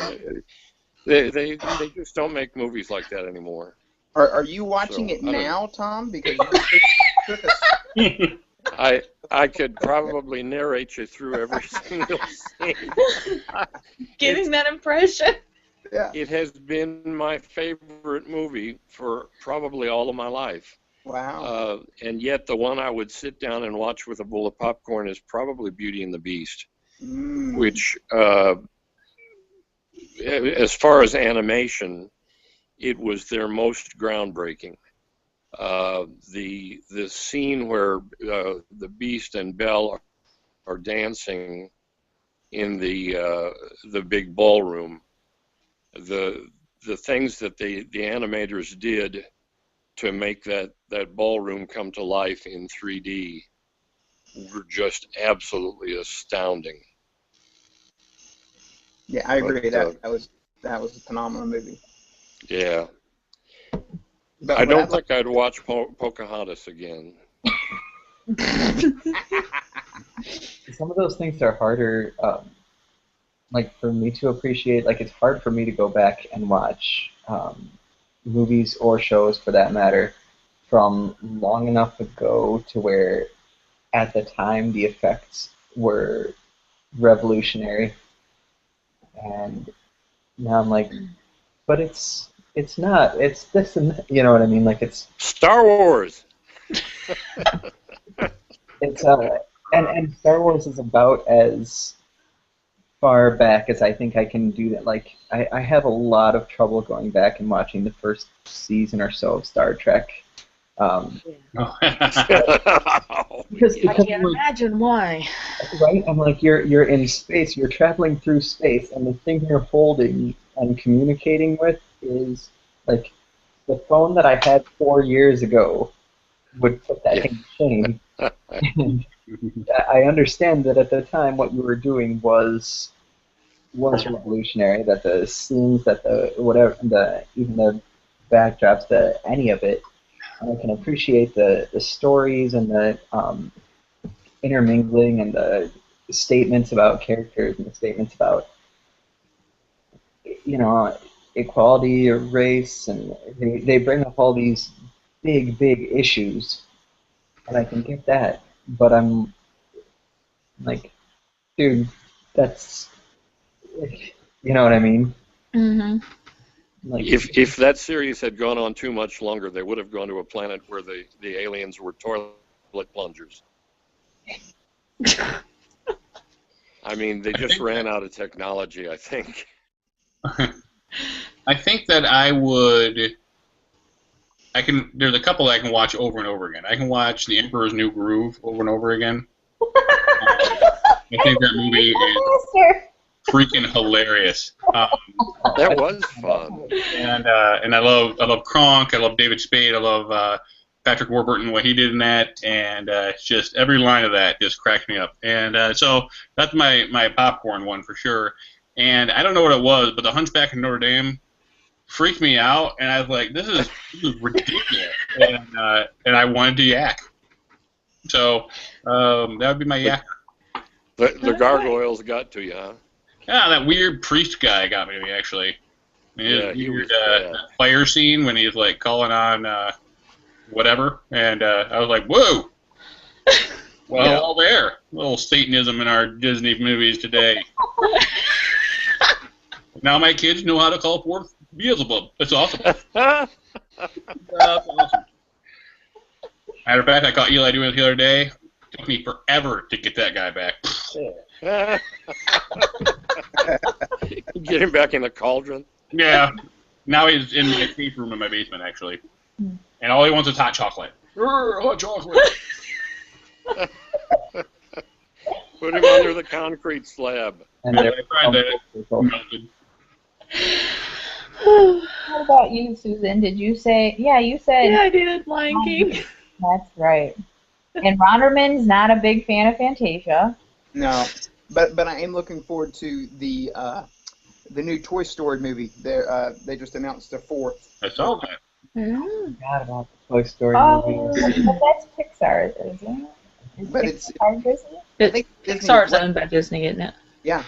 S4: They just don't make movies like that anymore.
S6: Are you watching it now, Tom? Because you took us.
S4: I could probably narrate you through every single scene.
S5: Getting that impression.
S6: Yeah.
S4: It has been my favorite movie for probably all of my life.
S6: Wow.
S4: And yet the one I would sit down and watch with a bowl of popcorn is probably Beauty and the Beast, which, as far as animation, it was their most groundbreaking. The scene where the Beast and Belle are dancing in the big ballroom, the things that the animators did to make that ballroom come to life in 3D were just absolutely astounding.
S6: Yeah, I agree. That was a phenomenal movie.
S4: Yeah. I don't think I'd watch Pocahontas again.
S1: Some of those things are harder, like for me to appreciate. Like it's hard for me to go back and watch movies or shows, for that matter, from long enough ago to where, at the time, the effects were revolutionary, and now I'm like, but it's not. It's this and that, you know what I mean? Like it's
S4: Star Wars.
S1: It's and Star Wars is about as far back as I think I can do that. Like I have a lot of trouble going back and watching the first season or so of Star Trek. Because
S5: I can't imagine why.
S1: Right? I'm like, you're in space, you're traveling through space, and the thing you're holding and communicating with is like the phone that I had 4 years ago would put that in shame. And I understand that at the time what you were doing was revolutionary. That the scenes, that the whatever, even the backdrops, any of it, and I can appreciate the stories and the intermingling and the statements about characters and the statements about, you know, equality or race, and they bring up all these big issues, and I can get that, but I'm like, dude, that's, you know what I mean?
S5: Mm-hmm.
S1: Like,
S4: if that series had gone on too much longer, they would have gone to a planet where the aliens were toilet split plungers. I mean, they just ran out of technology, I think.
S3: I think that there's a couple that I can watch over and over again. I can watch The Emperor's New Groove over and over again. I think that movie is freaking hilarious.
S4: That was fun.
S3: And I love Kronk. I love David Spade. I love Patrick Warburton, what he did in that, and it's just every line of that just cracks me up. And so that's my popcorn one for sure. And I don't know what it was, but The Hunchback of Notre Dame freaked me out, and I was like, this is ridiculous. And I wanted to yak. So that would be my yak.
S4: The gargoyles got to you, huh?
S3: Yeah, that weird priest guy got me, actually. I mean,
S4: Yeah, he was
S3: that
S4: bad.
S3: fire scene when he's like calling on whatever, and I was like, whoa! Well,
S4: Yeah.
S3: all there. Little Satanism in our Disney movies today. Now my kids know how to call forth Beelzebub. That's awesome. That's awesome. Matter of fact, I caught Eli doing it the other day. It took me forever to get that guy back.
S4: Get him back in the cauldron.
S3: Yeah. Now he's in my safe room in my basement, actually. And all he wants is hot chocolate. Hot chocolate.
S4: Put him under the concrete slab.
S1: And
S3: I
S1: they're
S3: tried that. Melted.
S2: What about you, Susan? Did you say? Yeah, you said.
S5: Yeah, I did. Lion King.
S2: That's right. And Ronderman's not a big fan of Fantasia.
S6: No, but I am looking forward to the new Toy Story movie. They just announced the fourth.
S3: I saw that.
S1: forgot about the Toy Story
S2: Oh,
S1: movie.
S2: but that's Pixar, isn't it? Is
S6: But
S2: Pixar Disney?
S6: I think Disney-
S5: Pixar's owned by Disney, isn't it?
S6: Yeah.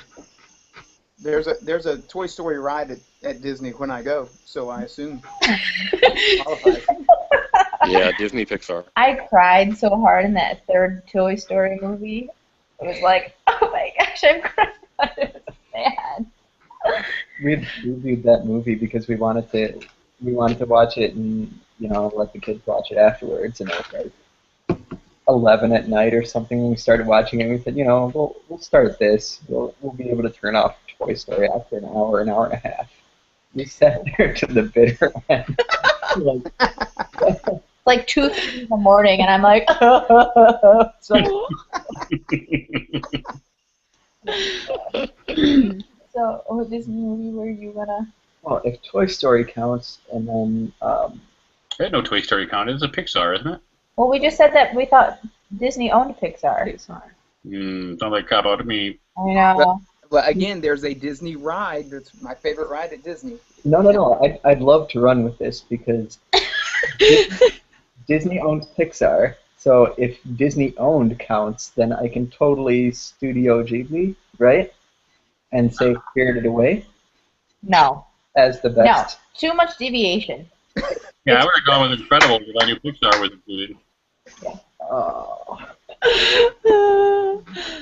S6: There's a Toy Story ride at Disney when I go, so I assume qualified.
S4: Yeah, Disney Pixar.
S2: I cried so hard in that third Toy Story movie. It was like, oh my gosh, I'm crying. It was sad.
S1: We reviewed that movie because we wanted to watch it and let the kids watch it afterwards, and it was like 11 at night or something when we started watching it. And we said, we'll start this. We'll be able to turn off Toy Story after an hour and a half. We sat there to the bitter end.
S2: Like 2:30 in the morning, and I'm like, so this movie where you gonna?
S1: Well, if Toy Story counts, and then
S3: I had no Toy Story count. It's a Pixar, isn't it?
S2: Well, we just said that we thought Disney owned Pixar.
S5: Pixar.
S3: Sounds like a cop out to me.
S2: I know.
S6: But again, there's a Disney ride that's my favorite ride at Disney.
S1: no, I'd love to run with this because Disney owns Pixar. So if Disney owned counts, then I can totally Studio Ghibli, right? And say Spirited Away
S2: No.
S1: as the
S2: No.
S1: best.
S2: Too much deviation.
S3: Yeah, I would have gone with Incredibles if I knew Pixar was included.
S1: Oh.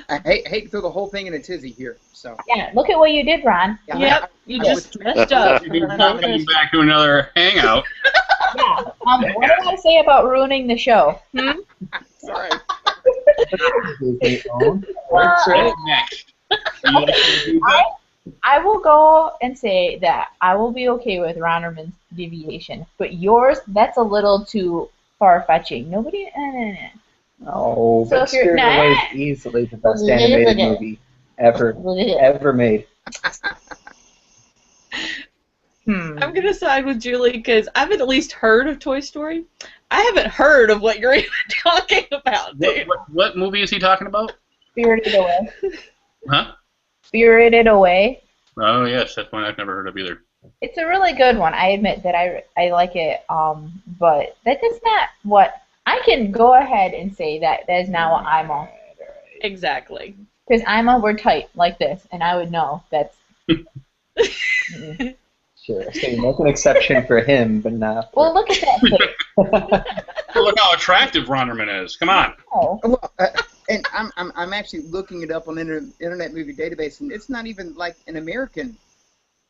S6: I hate to throw the whole thing in a tizzy here. So
S2: Yeah, look at what you did, Ron.
S6: yeah,
S5: Yep, you
S6: I
S5: just messed up.
S3: He's not coming back to another hangout.
S2: Yeah. What did I say about ruining the show?
S6: sorry.
S1: Disney owned.
S3: What's next? Are you like to do that?
S2: I will go and say that I will be okay with Ronderman's deviation, but yours, that's a little too far-fetching. Nobody.
S1: No,
S2: So
S1: but
S2: if you're-
S1: Spirited
S2: nah.
S1: Away is easily the best animated movie ever made.
S2: Hmm.
S5: I'm gonna side with Julie because I've at least heard of Toy Story. I haven't heard of what you're even talking about, dude.
S3: What movie is he talking about?
S2: Spirited Away.
S3: Huh?
S2: Spirited Away.
S3: Oh, yes, that's one I've never heard of either.
S2: It's a really good one. I admit that I like it. But that is not what I can go ahead and say that is not what I'm on.
S5: Exactly.
S2: Because we're tight like this, and I would know that's.
S1: Sure. So you make an exception for him, but not for...
S2: Well, look at that face.
S3: Look how attractive Ronderman is. Come on.
S2: Oh.
S6: Well, and I'm actually looking it up on Internet Movie Database, and it's not even like an American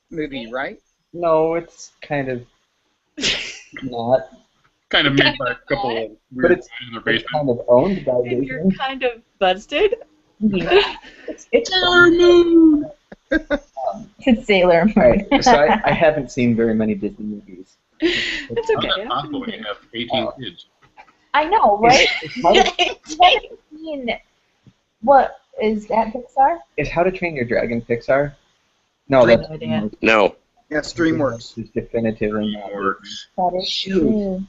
S6: movie, right?
S1: No, it's kind of not.
S3: Kind of made by a couple of
S1: But
S3: weird
S1: it's,
S3: guys in their
S1: it's
S3: basement.
S1: kind of owned by
S5: And you're
S1: Disney.
S5: kind of busted.
S2: Yeah. It's
S3: Sailor Moon!
S2: it's Sailor Moon.
S1: Right. So I haven't seen very many Disney movies.
S5: It's
S3: How's
S5: okay.
S3: that possible when you have 18 kids?
S2: I know, right?
S1: It's How to,
S2: You haven't seen what is that Pixar?
S1: is How to Train Your Dragon Pixar? No,
S5: No
S1: that's
S5: idea.
S4: No.
S6: Yeah, DreamWorks.
S1: Is definitively not.
S3: Works.
S2: That is
S1: Shoot.
S2: true.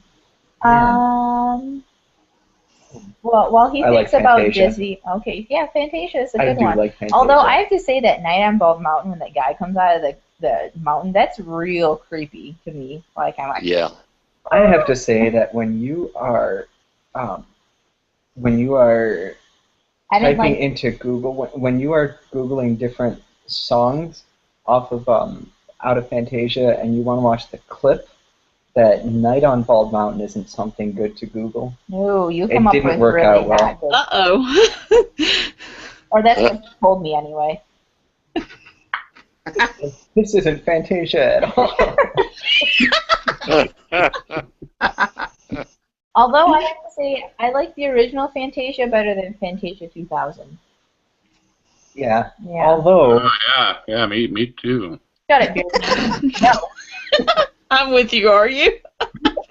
S2: Well, while he
S1: I
S2: thinks
S1: like
S2: about
S1: Fantasia.
S2: Disney, okay, yeah, Fantasia is a
S1: I
S2: good
S1: do
S2: one.
S1: like Fantasia.
S2: Although I have to say that Night on Bald Mountain, when that guy comes out of the mountain, that's real creepy to me. Like I'm like,
S4: Yeah.
S1: I have to say that when you are
S2: I didn't
S1: typing
S2: like.
S1: into Google, when you are Googling different songs off of out of Fantasia and you want to watch the clip, that Night on Bald Mountain isn't something good to Google.
S2: No, you
S1: It
S2: come up
S1: didn't
S2: with
S1: work
S2: really
S1: out well.
S2: not good.
S5: Uh-oh.
S2: Or that's what you told me anyway.
S1: This isn't Fantasia at all.
S2: Although I have to say, I like the original Fantasia better than Fantasia 2000.
S1: Yeah.
S2: Yeah.
S1: Although,
S3: Yeah, me too.
S2: Shut it, Beard. No.
S5: I'm with you, are you?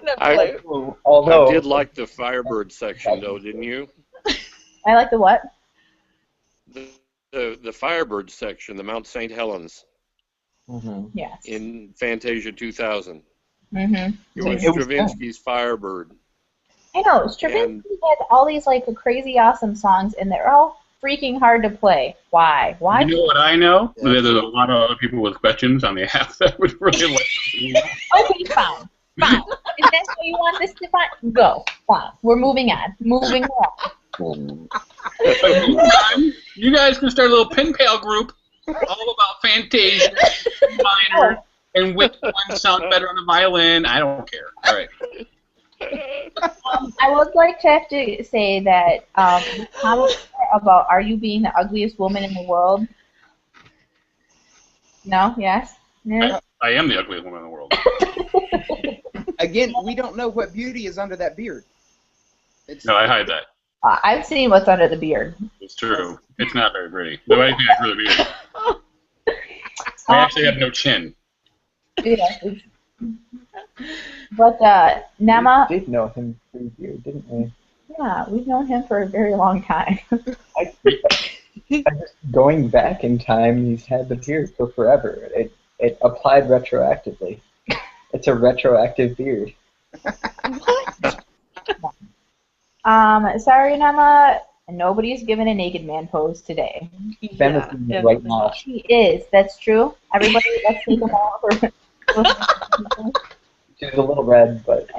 S5: No
S4: I-
S5: clue.
S1: although
S4: I did like the Firebird section, though, didn't you?
S2: I like the what?
S4: The Firebird section, the Mount St. Helens
S1: Mhm.
S2: Yes.
S4: in Fantasia 2000.
S2: Mm-hmm.
S4: It was
S1: It was
S4: Stravinsky's Firebird.
S2: I know, Stravinsky had all these like crazy awesome songs, and they're all freaking hard to play. Why? Why?
S3: You know what I know?
S4: Yeah.
S3: There's a lot of other people with questions on the app that would really like to know.
S2: Okay, fine. Fine. Is that how you want this to find? Go. Fine. We're moving on. Moving on.
S3: You guys can start a little pen pal group all about Fantasia, minor, and which one sounds better on the violin. I don't care. All right.
S2: I would like to have to say that the comment about are you being the ugliest woman in the world? No? Yes? Yeah.
S3: I am the ugliest woman in the world.
S6: Again, we don't know what beauty is under that beard. It's,
S3: No, I hide that.
S2: I've seen what's under the beard.
S3: It's true. It's not very pretty. Nobody thinks I really be. I actually have no chin.
S2: Yeah. But Nema,
S1: We did know him through here, didn't we?
S2: yeah, we've known him for a very long time.
S1: I just going back in time, he's had the beard for forever. It applied retroactively. It's a retroactive beard.
S2: Sorry, Nema, nobody's given a naked man pose today.
S1: Ben is doing it right now.
S2: She is. That's true. Everybody, let's take them all for.
S1: She's a little red, but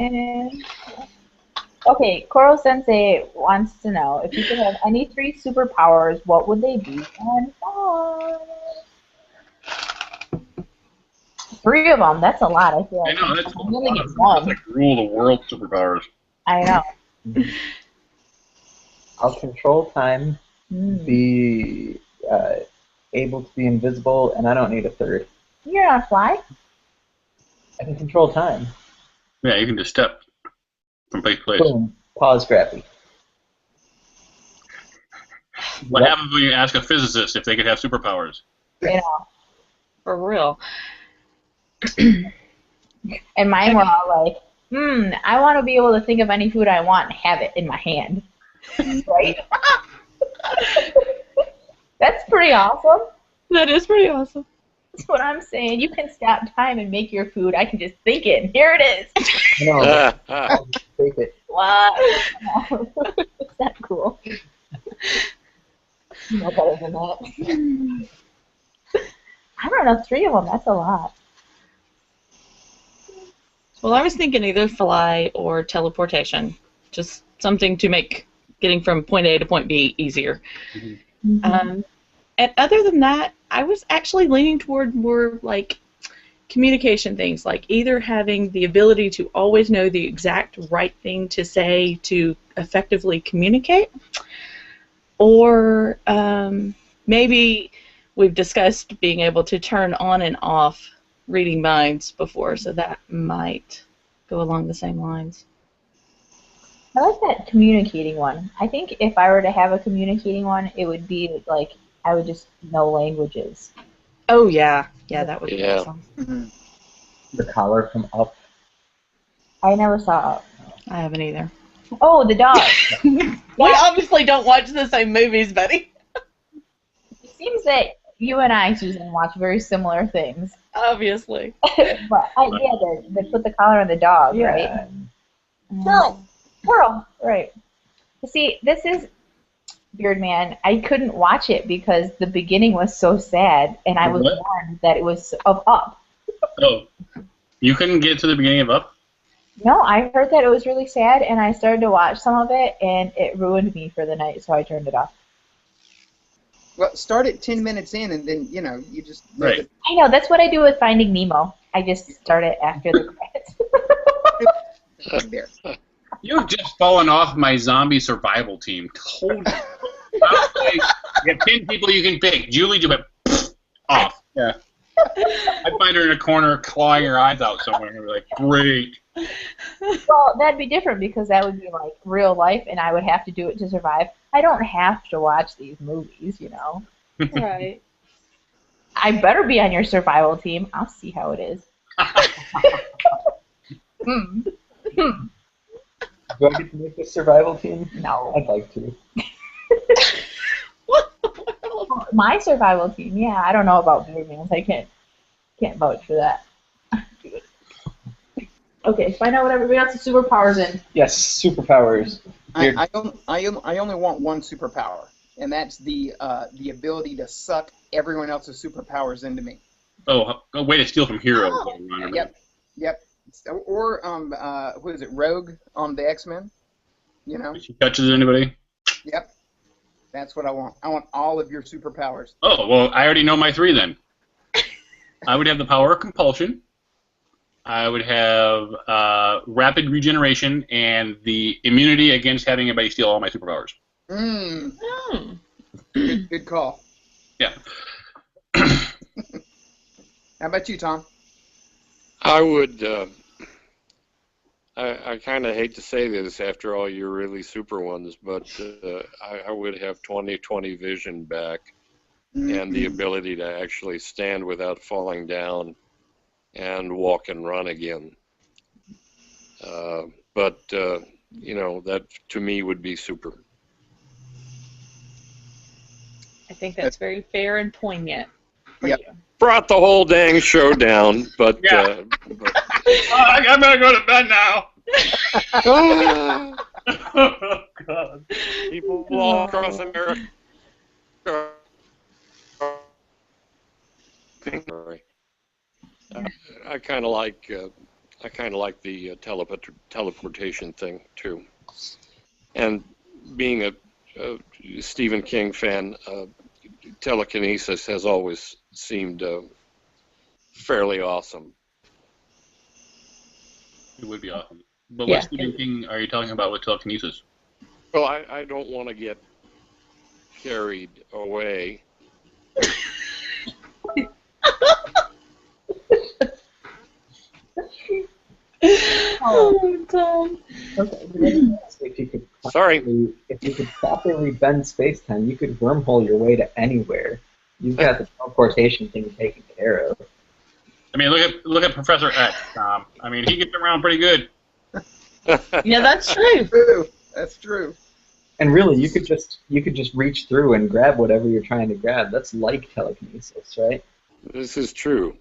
S2: Okay, Koro Sensei wants to know if you could have any 3 superpowers, what would they be and why? 3 of them. That's a lot. I feel
S3: I
S2: like
S3: know, that's
S2: I only get
S3: that's
S2: one.
S3: like rule the world superpowers.
S2: I know.
S1: I'll control time, be able to be invisible, and I don't need a third.
S2: You're not fly.
S1: I can control time.
S3: Yeah, you can just step from place to place.
S1: Boom. Pause gravity.
S3: What
S1: Yep.
S3: happens when you ask a physicist if they could have superpowers?
S2: You know.
S5: For real.
S2: And mine were all like, I want to be able to think of any food I want and have it in my hand. Right? That's pretty awesome.
S5: That is pretty awesome.
S2: That's what I'm saying. You can stop time and make your food. I can just think it. And here it is.
S1: No, I'll just take it.
S2: Wow. Is that cool? No better than that. I don't know, 3 of them. That's a lot.
S5: Well, I was thinking either fly or teleportation. Just something to make getting from point A to point B easier.
S2: Mm-hmm.
S5: And other than that, I was actually leaning toward more like communication things, like either having the ability to always know the exact right thing to say to effectively communicate, or maybe we've discussed being able to turn on and off reading minds before, so that might go along the same lines.
S2: I like that communicating one. I think if I were to have a communicating one, it would be like I would just know languages.
S5: Oh yeah, yeah, that would be
S4: Yeah.
S5: awesome.
S6: Mhm.
S1: The collar from Up.
S2: I never saw it.
S5: I haven't either.
S2: Oh, the dog.
S5: We obviously don't watch the same movies, buddy.
S2: It seems that you and I, Susan, watch very similar things.
S5: Obviously.
S2: But yeah, they put the collar on the dog, right? No, squirrel. Right. See, this is Beardman. I couldn't watch it because the beginning was so sad, and I was
S3: What?
S2: warned that it was of Up.
S3: Oh, you couldn't get to the beginning of Up?
S2: No, I heard that it was really sad, and I started to watch some of it, and it ruined me for the night, so I turned it off.
S6: Well, start at 10 minutes in, and then, you know, you just...
S3: Right.
S2: I know, that's what I do with Finding Nemo. I just start it after the credits.
S6: There.
S3: You've just fallen off my zombie survival team. Totally. You got 10 people you can pick. Julie just went off. Yeah. I'd find her in a corner clawing her eyes out somewhere and be like, great.
S2: Well, that'd be different because that would be like real life, and I would have to do it to survive. I don't have to watch these movies, you know.
S5: Right.
S2: I better be on your survival team. I'll see how it is.
S1: Do I get to make this survival team?
S2: No.
S1: I'd like to.
S5: What the world?
S2: My survival team, yeah. I don't know about Beardman's. I can't vouch for that. Okay, find out what everybody else's superpowers in.
S1: Yes, superpowers.
S6: I only want one superpower, and that's the ability to suck everyone else's superpowers into me.
S3: Oh, a way to steal from heroes.
S5: Oh.
S6: Yep. Or what is it, Rogue on the X-Men? You know.
S3: She touches anybody?
S6: Yep. That's what I want. I want all of your superpowers.
S3: Oh, well, I already know my 3 then. I would have the power of compulsion. I would have rapid regeneration and the immunity against having anybody steal all my superpowers.
S6: Good call.
S3: Yeah.
S6: How about you, Tom?
S4: I would. I kind of hate to say this after all your really super ones, but I would have 20/20 vision back and the ability to actually stand without falling down and walk and run again. But you know, that to me would be super.
S5: I think that's very fair and poignant for
S6: Yep.
S5: you.
S4: Brought the whole dang show down, but,
S3: Yeah. I better go to bed now. Oh, God.
S4: people all across America. I kind of like the teleportation thing too, and being a Stephen King fan, telekinesis has always seemed fairly awesome.
S3: It would be awesome. But
S5: Yeah.
S3: what Stephen King are you talking about with telekinesis?
S4: Well, I don't want to get carried away.
S5: Oh, Tom.
S1: Okay. If you could properly bend space-time, you could wormhole your way to anywhere. You've got the teleportation thing taken care of.
S3: I mean, look at Professor X, Tom. I mean, he gets around pretty good.
S5: Yeah, that's true.
S6: True. That's true.
S1: And really, you could just reach through and grab whatever you're trying to grab. That's like telekinesis, right?
S4: This is true.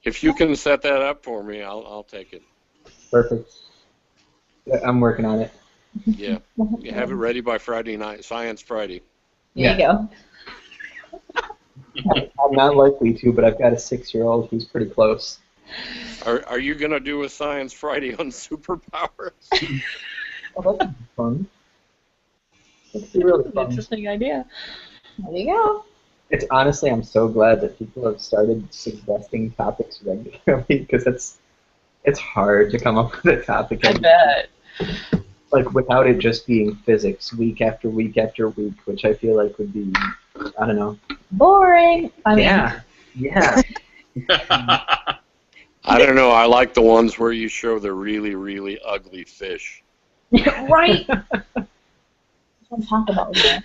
S4: If you can set that up for me, I'll take it.
S1: Perfect. I'm working on it.
S4: Yeah, you have it ready by Friday night, Science Friday.
S2: There you go.
S1: I'm not likely to, but I've got a 6-year-old who's pretty close.
S4: Are you gonna do a Science Friday on superpowers?
S1: Oh, that'd be fun. That'd be really
S5: That's an
S1: fun.
S5: interesting idea.
S2: There you go.
S1: It's honestly, I'm so glad that people have started suggesting topics regularly because it's hard to come up with a topic.
S5: I bet.
S1: Like without it just being physics week after week after week, which I feel like would be, I don't know.
S2: Boring. I mean,
S1: Yeah.
S4: I don't know. I like the ones where you show the really, really ugly fish.
S2: Right. Don't talk about that.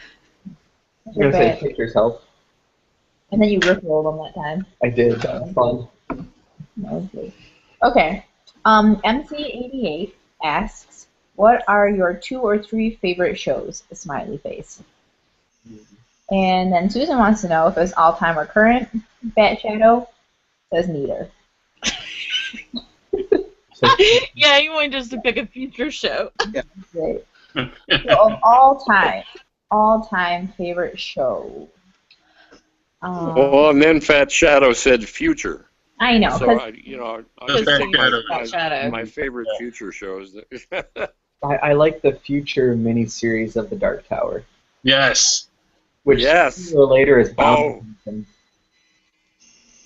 S1: I'm going to say pictures help.
S2: And then you rip rolled them that time.
S1: I did. That was fun.
S2: Okay. MC88 asks, what are your 2 or 3 favorite shows? A smiley face. And then Susan wants to know if it's all-time or current. Bat Shadow says neither.
S5: Yeah, you wanted just to pick a future show.
S2: Great. So of all-time favorite show.
S4: Well, and then Fat Shadow said future.
S2: I know.
S4: So, my favorite future shows.
S1: I like the future miniseries of the Dark Tower.
S3: Yes.
S1: Which sooner or later is bound.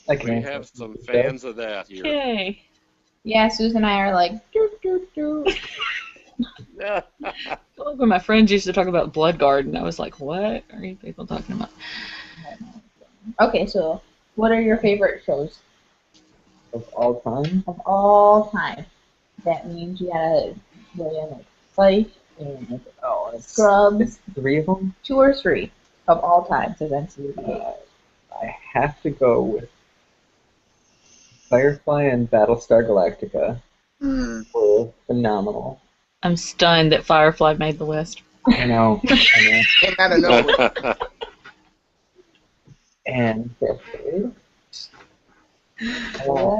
S4: We have some fans of that here.
S5: Okay.
S2: Yeah, Susan and I are like, doo, doo, doo.
S5: I like when my friends used to talk about Blood Garden. I was like, what are you people talking about?
S2: Okay, so what are your favorite shows?
S1: Of all time?
S2: Of all time. That means you gotta go in like Psych and Scrubs.
S1: It's 3 of them?
S2: 2 or 3 of all time, says NCAA.
S1: I have to go with Firefly and Battlestar Galactica. Were phenomenal.
S5: I'm stunned that Firefly made the list.
S1: I know.
S6: Came out of nowhere.
S1: And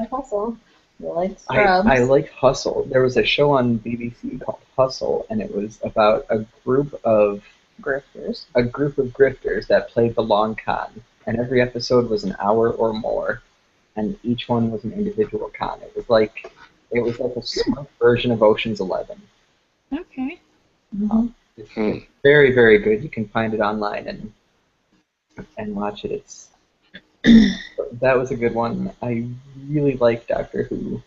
S2: Hustle. You like Scrubs.
S1: I like Hustle. There was a show on BBC called Hustle, and it was about a group of grifters that played the long con, and every episode was an hour or more, and each one was an individual con. It was like a smart version of Ocean's 11.
S5: Okay.
S1: It's very, very good. You can find it online and watch it. That was a good one. I really like Doctor Who.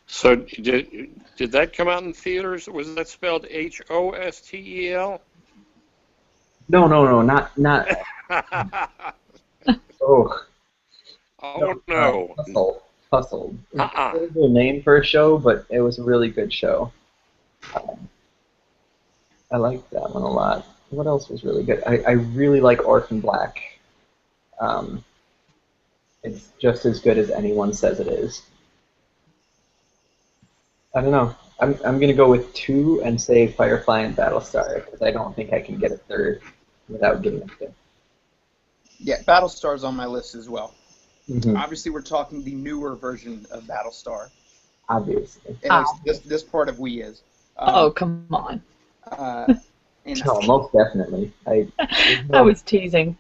S4: So did that come out in theaters? Was that spelled HOSTEL?
S1: No, not. Oh.
S4: Oh no.
S1: Hustle. It was a terrible name for a show, but it was a really good show. I liked that one a lot. What else was really good? I really like Orphan Black. It's just as good as anyone says it is. I don't know. I'm gonna go with 2 and say Firefly and Battlestar because I don't think I can get a third without getting a fifth.
S6: Yeah, Battlestar's on my list as well.
S1: Mm-hmm.
S6: Obviously, we're talking the newer version of Battlestar.
S1: Obviously.
S6: At least this part of we is.
S5: Oh, come on.
S1: No, most definitely.
S5: I was teasing.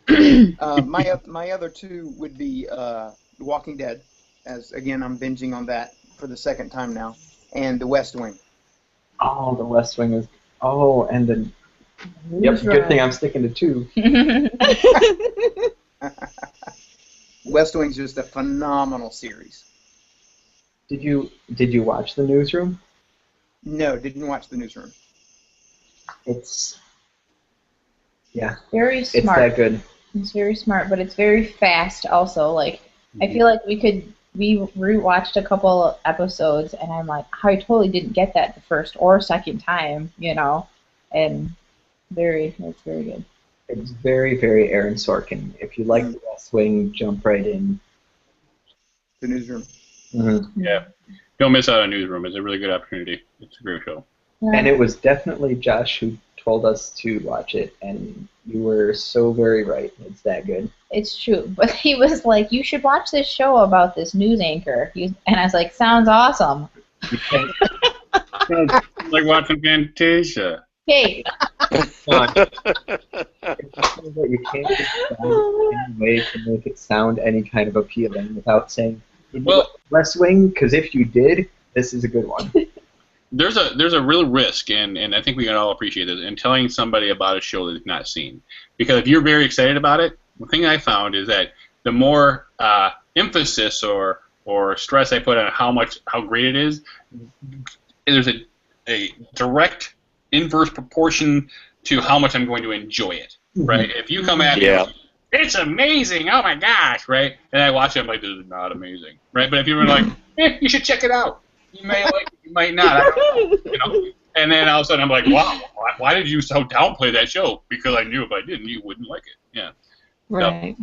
S6: My other 2 would be The Walking Dead, as again I'm binging on that for the second time now, and The West Wing.
S1: Oh, The West Wing is. Oh, and then. Yep, good thing I'm sticking to 2.
S6: West Wing's just a phenomenal series.
S1: Did you watch The Newsroom?
S6: No, didn't watch The Newsroom.
S1: It's
S2: very smart.
S1: It's that good.
S2: It's very smart, but it's very fast also. Like, I feel like we rewatched a couple of episodes, and I'm like, I totally didn't get that the first or second time, and it's very good.
S1: It's very, very Aaron Sorkin. If you like The West Wing, jump right in.
S6: The Newsroom.
S1: Mm-hmm.
S3: Yeah. Don't miss out on Newsroom. It's a really good opportunity. It's a great show.
S2: Yeah.
S1: And it was definitely Josh who told us to watch it, and you were so very right. It's that good.
S2: It's true. But he was like, you should watch this show about this news anchor. And I was like, sounds awesome.
S1: You can't,
S3: Like watching Fantasia.
S2: Hey.
S1: you can't describe it in any way to make it sound any kind of appealing without saying,
S3: Well,
S1: West Wing, because if you did, this is a good one.
S3: There's a real risk, and I think we can all appreciate this, in telling somebody about a show that they've not seen. Because if you're very excited about it, the thing I found is that the more emphasis or stress I put on how great it is, there's a direct inverse proportion to how much I'm going to enjoy it. Right? If you come at me it's amazing. Oh my gosh, right? And I watch it, I'm like, this is not amazing, right? But if you were like, you should check it out. You may like it, you might not. I don't know, you know. And then all of a sudden I'm like, wow, why did you so downplay that show? Because I knew if I didn't, you wouldn't like it. Yeah.
S5: Right.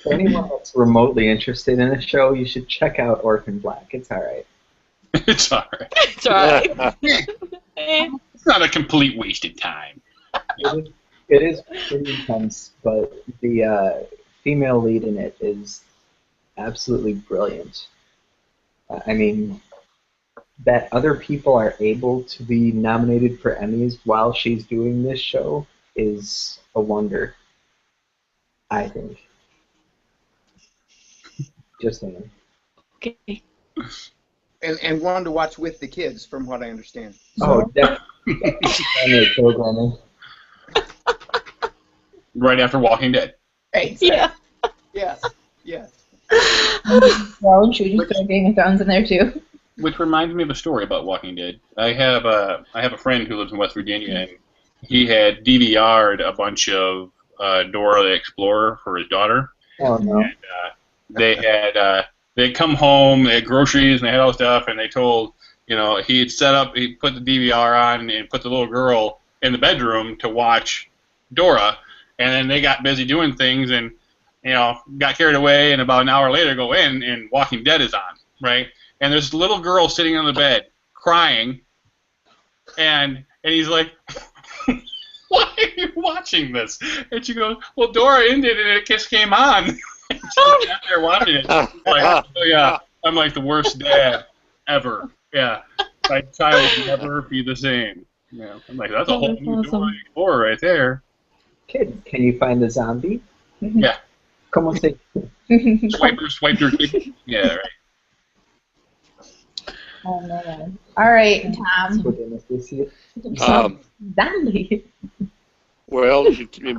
S1: For anyone that's remotely interested in a show, you should check out Orphan Black. It's all right.
S3: It's all right.
S5: It's all right.
S3: It's not a complete waste of time.
S1: It is pretty intense, but the female lead in it is absolutely brilliant. I mean, that other people are able to be nominated for Emmys while she's doing this show is a wonder, I think. Just saying.
S5: Okay.
S6: And one to watch with the kids, from what I understand.
S1: Oh, definitely. Family programming.
S3: Right after Walking Dead.
S6: Exactly.
S5: Yeah.
S6: Yes. Yes.
S2: Well, should we just throw Game of Thrones in there too?
S3: Which reminds me of a story about Walking Dead. I have a friend who lives in West Virginia, and he had DVR'd a bunch of Dora the Explorer for his daughter.
S1: Oh, no.
S3: And they'd come home, they had groceries, and they had all stuff, and they told, he put the DVR on and put the little girl in the bedroom to watch Dora, and then they got busy doing things and, got carried away, and about an hour later go in, and Walking Dead is on, right? And there's a little girl sitting on the bed crying, and he's like, why are you watching this? And she goes, well, Dora ended and it just came on. She's out there watching it. Like, oh yeah, I'm like the worst dad ever. Yeah, my child will never be the same. Yeah, I'm like, that's a whole new Dora the Explorer right there.
S1: Kids, can you find the zombie?
S3: Yeah.
S1: Come on, say.
S3: Swipe your kid. Yeah, right.
S2: Oh man. All right, Tom. Zombie.
S4: Well,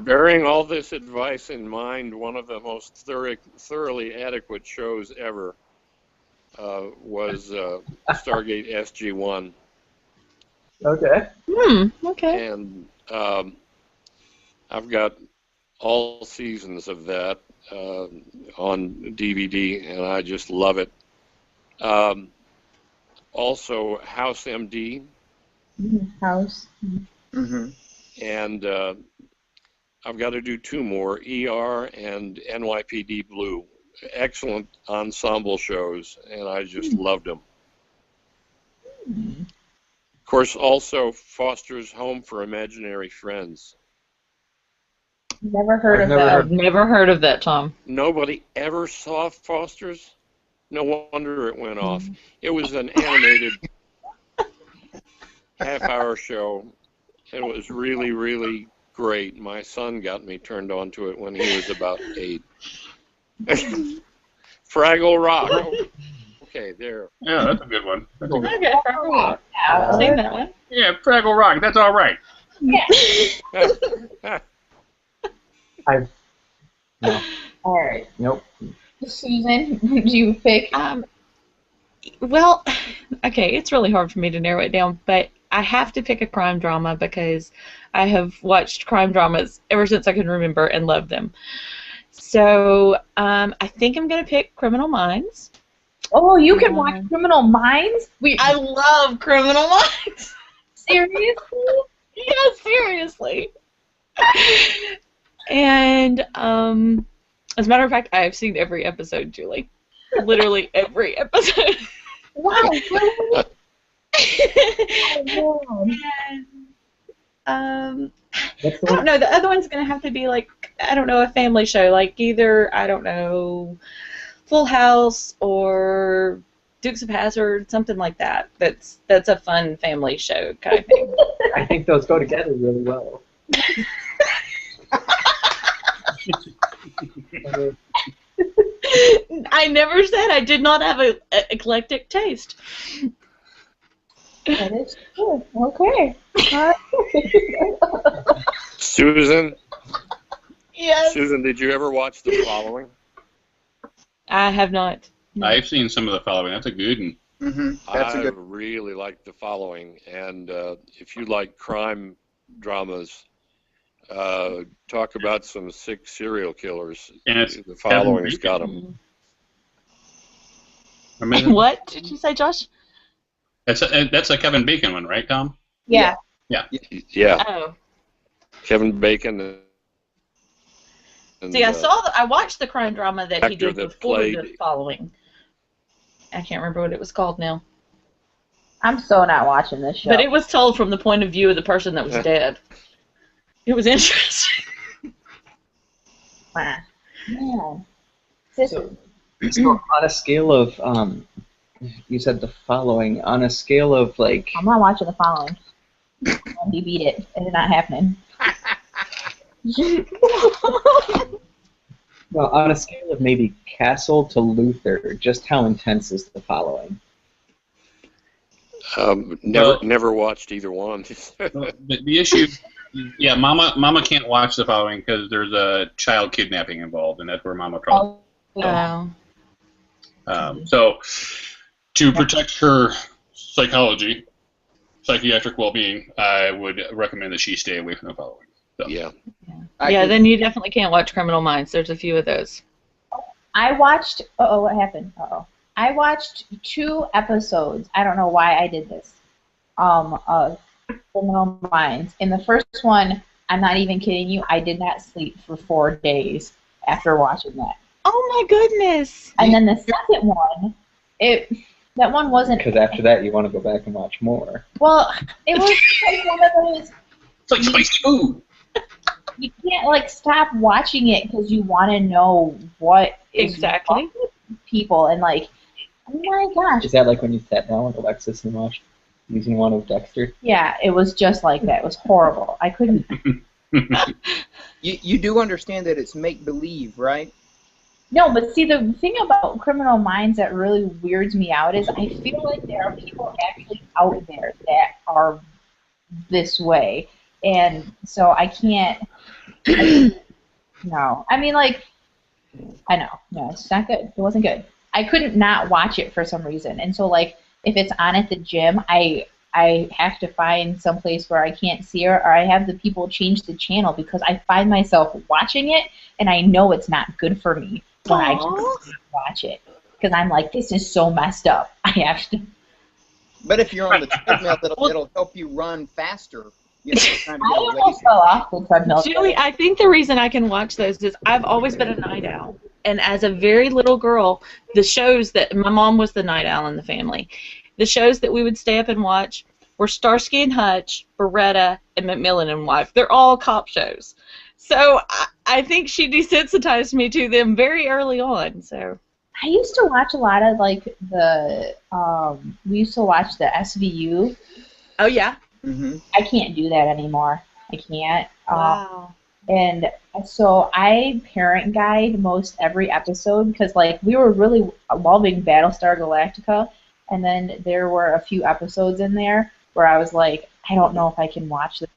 S4: bearing all this advice in mind, one of the most thoroughly adequate shows ever was Stargate SG-1.
S1: Okay.
S5: Okay.
S4: And I've got all seasons of that on DVD, and I just love it. Also, House MD.
S2: House.
S6: Mm-hmm.
S4: And I've got to do two more, ER and NYPD Blue. Excellent ensemble shows, and I just loved them. Of course, also Foster's Home for Imaginary Friends.
S2: Never heard of that.
S5: I've never heard of that, Tom.
S4: Nobody ever saw Foster's? No wonder it went off. It was an animated half-hour show. It was really, really great. My son got me turned on to it when he was about 8. Fraggle Rock. Okay, there.
S3: Yeah, that's a good one. That's a good one.
S5: Okay, Fraggle Rock. I've seen that one.
S3: Yeah, Fraggle Rock. That's all right.
S2: Yeah.
S1: No.
S2: All right.
S1: Nope.
S2: Susan, do you pick?
S5: Well, okay, it's really hard for me to narrow it down, but I have to pick a crime drama because I have watched crime dramas ever since I can remember and loved them. So I think I'm going to pick Criminal Minds.
S2: Oh, you can watch Criminal Minds?
S5: I love Criminal Minds.
S2: Seriously?
S5: Yeah, seriously. And as a matter of fact, I have seen every episode, Julie. Literally every episode.
S2: Wow, really?
S5: And, I don't know. The other one's gonna have to be like, I don't know, a family show, like either, I don't know, Full House or Dukes of Hazzard, something like that. That's a fun family show kind of thing.
S1: I think those go together really well.
S5: I never said I did not have a eclectic taste.
S2: That is true. Okay.
S4: Susan?
S5: Yes.
S4: Susan, did you ever watch The Following?
S5: I have not. No.
S3: I've seen some of The Following. That's a good one.
S6: Mm-hmm. That's a good.
S4: I really like The Following, and if you like crime dramas, Talk about some sick serial killers.
S3: And it's
S4: The following's got them.
S5: What did you say, Josh?
S3: That's a Kevin Bacon one, right, Tom?
S2: Yeah.
S3: Yeah.
S4: Yeah,
S5: Oh.
S4: Kevin Bacon. And,
S5: See, I watched the crime drama that he
S4: actor
S5: did
S4: that
S5: before
S4: played-
S5: the following. I can't remember what it was called now.
S2: I'm so not watching this show.
S5: But it was told from the point of view of the person that was dead. It was interesting.
S2: Man. Sister.
S1: So on a scale of, you said the following, on a scale of like,
S2: I'm not watching the following. He beat it. It's not happening.
S1: well, on a scale of maybe Castle to Luther, just how intense is the following?
S4: Never watched either one.
S3: The issue, yeah, Mama can't watch the following because there's a child kidnapping involved, and that's where Mama trouble. So, to protect her psychiatric well-being, I would recommend that she stay away from the following. So.
S4: Yeah.
S5: Yeah, then you definitely can't watch Criminal Minds. There's a few of those.
S2: I watched. What happened? I watched 2 episodes. I don't know why I did this. Of Criminal Minds. In the first one, I'm not even kidding you. I did not sleep for 4 days after watching that.
S5: Oh my goodness!
S2: And then the second one, that one wasn't.
S1: Because after that, you want to go back and watch more.
S2: Well, it was like one of those.
S3: It's like spicy food.
S2: You can't like stop watching it because you want to know what is
S5: Exactly.
S2: wrong with people and like, oh my gosh.
S1: Is that like when you sat down with Alexis and watched season 1 of Dexter?
S2: Yeah, it was just like that. It was horrible. I couldn't.
S6: You do understand that it's make believe, right?
S2: No, but see, the thing about Criminal Minds that really weirds me out is I feel like there are people actually out there that are this way, and so I can't. No, I mean, like, I know, no, it's not good. It wasn't good. I couldn't not watch it for some reason, and so like, if it's on at the gym, I have to find some place where I can't see her, or I have the people change the channel because I find myself watching it, and I know it's not good for me when I just watch it because I'm like, this is so messed up. I have to.
S6: But if you're on the treadmill, it'll help you run faster. You know, trying to
S2: I
S6: get away
S2: almost fell off the treadmill.
S5: Julie, I think the reason I can watch those is I've always been a night owl. And as a very little girl, the shows that my mom was the night owl in the family. The shows that we would stay up and watch were Starsky and Hutch, Beretta, and McMillan and Wife. They're all cop shows. So I think she desensitized me to them very early on. So
S2: I used to watch a lot of like we used to watch the SVU.
S5: Oh yeah.
S6: Mm-hmm.
S2: I can't do that anymore. I can't.
S5: Wow.
S2: And so I parent guide most every episode because like we were really loving Battlestar Galactica, and then there were a few episodes in there where I was like, I don't know if I can watch this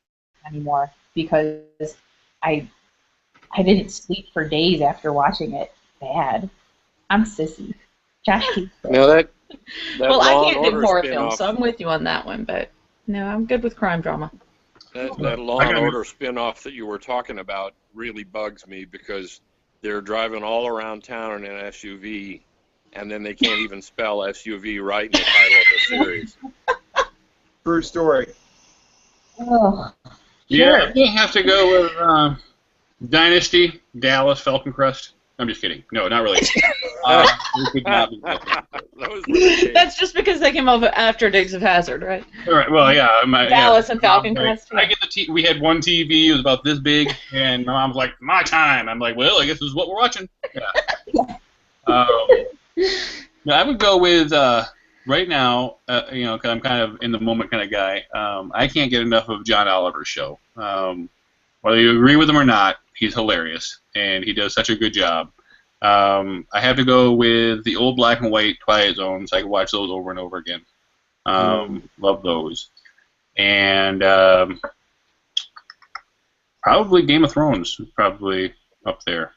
S2: anymore because I didn't sleep for days after watching it. Bad. I'm sissy. Josh keeps it.
S4: Now that
S5: Well,
S4: Law
S5: I
S4: and
S5: can't do
S4: Order
S5: horror
S4: spinoff-
S5: films, so I'm with you on that one. But no, I'm good with crime drama.
S4: That Law and Order spinoff that you were talking about really bugs me because they're driving all around town in an SUV, and then they can't even spell SUV right in the title of the series.
S6: True story.
S2: Ugh.
S3: Yeah,
S2: Sure.
S3: you have to go with Dynasty, Dallas, Falcon Crest. I'm just kidding. No, not really. We could not be
S4: Those were the days.
S5: That's just because they came over after Dukes of Hazzard, right?
S3: All right. Well, yeah.
S5: Dallas and Falcon
S3: Mom's
S5: Crest,
S3: Like,
S5: yeah.
S3: I get the we had one TV. It was about this big, and my mom's like, "My time." I'm like, "Well, I guess this is what we're watching." Yeah. No, I would go with right now. Because I'm kind of in the moment kind of guy. I can't get enough of John Oliver's show. Whether you agree with him or not, he's hilarious, and he does such a good job. I have to go with the old black and white Twilight Zones. I can watch those over and over again. Love those. And probably Game of Thrones is probably up there.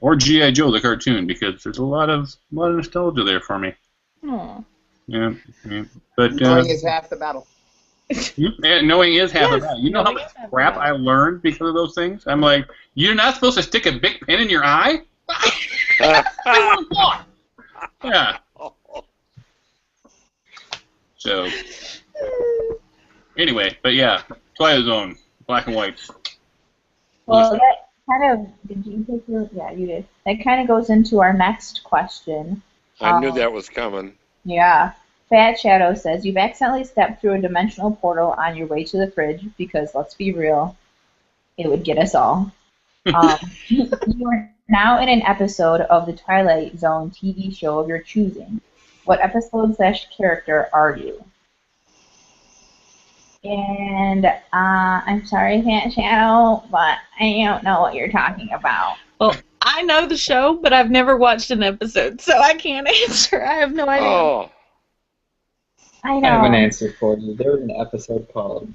S3: Or G.I. Joe, the cartoon, because there's a lot of nostalgia there for me.
S5: Aw.
S3: Yeah. But
S6: Knowing is half the battle.
S3: Knowing is half the
S5: Yes,
S3: battle. You know how
S5: knowing
S3: much
S5: is half the
S3: crap
S5: battle.
S3: I learned because of those things? I'm like, you're not supposed to stick a big pin in your eye? Yeah. So, anyway, but yeah, Twilight Zone, black and white.
S2: Well, that kind of, did you take your, yeah, you did. That kind of goes into our next question.
S4: I knew that was coming.
S2: Yeah. Fat Shadow says, you've accidentally stepped through a dimensional portal on your way to the fridge because, let's be real, it would get us all. You are now in an episode of the Twilight Zone TV show of your choosing. What episode / character are you? And I'm sorry, Fat Shadow, but I don't know what you're talking about.
S5: Well, I know the show, but I've never watched an episode, so I can't answer. I have no idea.
S4: Oh,
S2: I
S1: I have an
S2: know.
S1: answer for you. There was an episode called,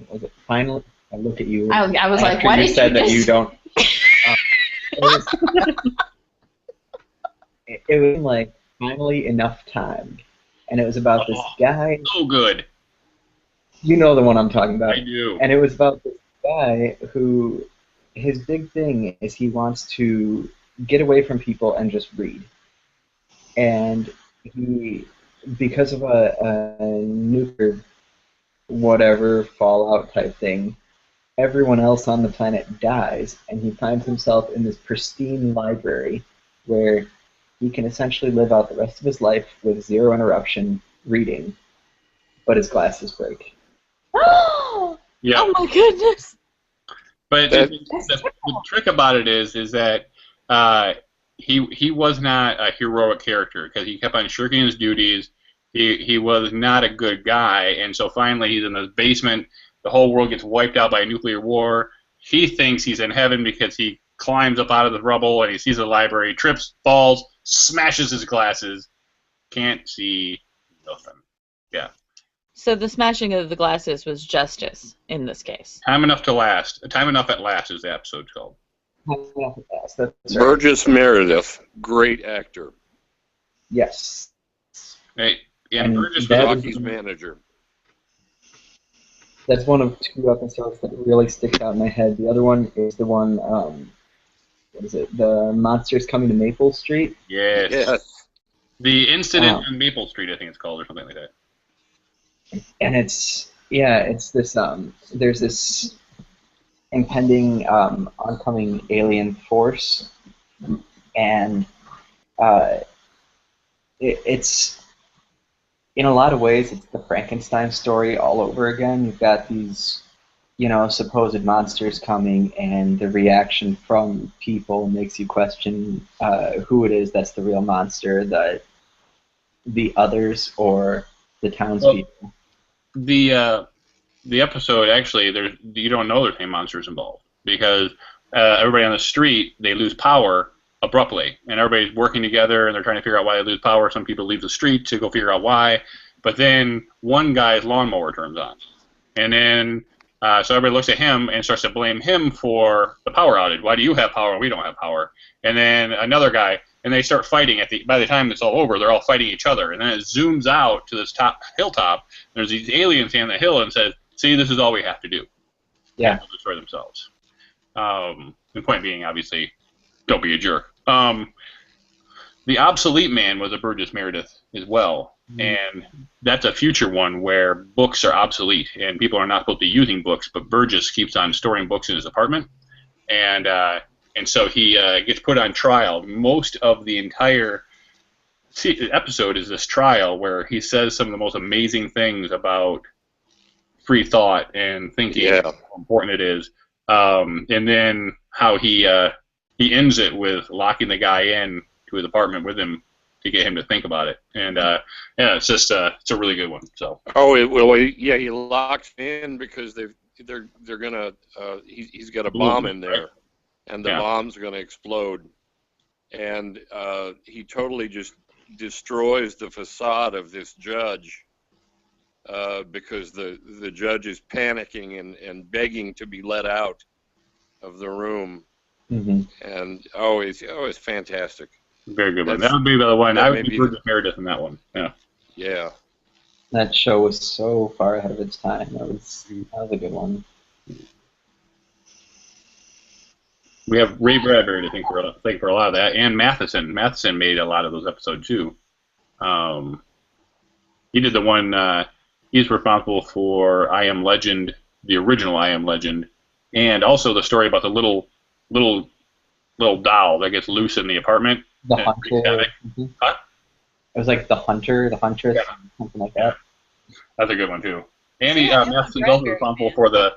S1: was it Finally? I look at you.
S2: I was like,
S1: after
S2: why
S1: you
S2: did
S1: said
S2: you
S1: that
S2: just...
S1: you don't. It was like Finally Enough Time, and it was about this guy.
S3: So good.
S1: You know the one I'm talking about.
S3: I do.
S1: And it was about this guy who, his big thing is he wants to get away from people and just read. And he, because of a nuclear whatever fallout type thing, everyone else on the planet dies, and he finds himself in this pristine library where he can essentially live out the rest of his life with zero interruption reading, but his glasses break.
S3: Yeah.
S5: Oh my goodness!
S3: But the trick about it is that he was not a heroic character because he kept on shirking his duties. He was not a good guy, and so finally he's in this basement. The whole world gets wiped out by a nuclear war. He thinks he's in heaven because he climbs up out of the rubble and he sees the library, trips, falls, smashes his glasses, can't see nothing. Yeah.
S5: So the smashing of the glasses was justice in this case.
S3: Time Enough to Last. Time Enough at Last is the episode called.
S1: That's right.
S4: Burgess Meredith, great actor.
S1: Yes.
S3: Right. Yeah,
S1: And
S3: Burgess
S1: that
S3: was
S1: was-
S4: Rocky's manager.
S1: That's one of 2 episodes that really sticks out in my head. The other one is the one, what is it? The Monsters Coming to Maple Street.
S3: Yes.
S4: Yes.
S3: The Incident on Maple Street, I think it's called, or something like that.
S1: And it's this, there's this impending oncoming alien force, and it's, in a lot of ways, it's the Frankenstein story all over again. You've got these, supposed monsters coming, and the reaction from people makes you question who it is that's the real monster, the others or the townspeople.
S3: The episode, actually, you don't know there's any monsters involved because everybody on the street, they lose power abruptly, and everybody's working together and they're trying to figure out why they lose power. Some people leave the street to go figure out why, but then one guy's lawnmower turns on, and then so everybody looks at him and starts to blame him for the power outage. Why do you have power and we don't have power? And then another guy, and they start fighting. By the time it's all over, they're all fighting each other, and then it zooms out to this hilltop. There's these aliens on the hill and says, "See, this is all we have to do."
S1: Yeah.
S3: They'll destroy themselves. The point being, obviously, don't be a jerk. The Obsolete Man was a Burgess Meredith as well, and that's a future one where books are obsolete and people are not supposed to be using books, but Burgess keeps on storing books in his apartment, and so he gets put on trial. Most of the entire episode is this trial where he says some of the most amazing things about free thought and thinking, how important it is, and then how he ends it with locking the guy in to his apartment with him to get him to think about it. And it's just it's a really good one. So.
S4: He locks him in because they're gonna he's got a bomb in there, right? And the bomb's gonna explode, and he totally just destroys the facade of this judge because the judge is panicking and begging to be let out of the room.
S1: Mm-hmm.
S4: And it's fantastic.
S3: Very good one. That would be the one. I would be
S4: maybe
S3: Burgess Meredith in that one. Yeah.
S4: Yeah.
S1: That show was so far ahead of its time. That was a good one.
S3: We have Ray Bradbury to thank for a lot of that, and Matheson. Matheson made a lot of those episodes too. He did the one. He's responsible for I Am Legend, the original I Am Legend, and also the story about the little doll that gets loose in the apartment.
S1: The Hunter.
S3: Huh?
S1: It was like the Hunter, the Huntress, something like that.
S3: That's a good one too. And Matheson's also responsible for the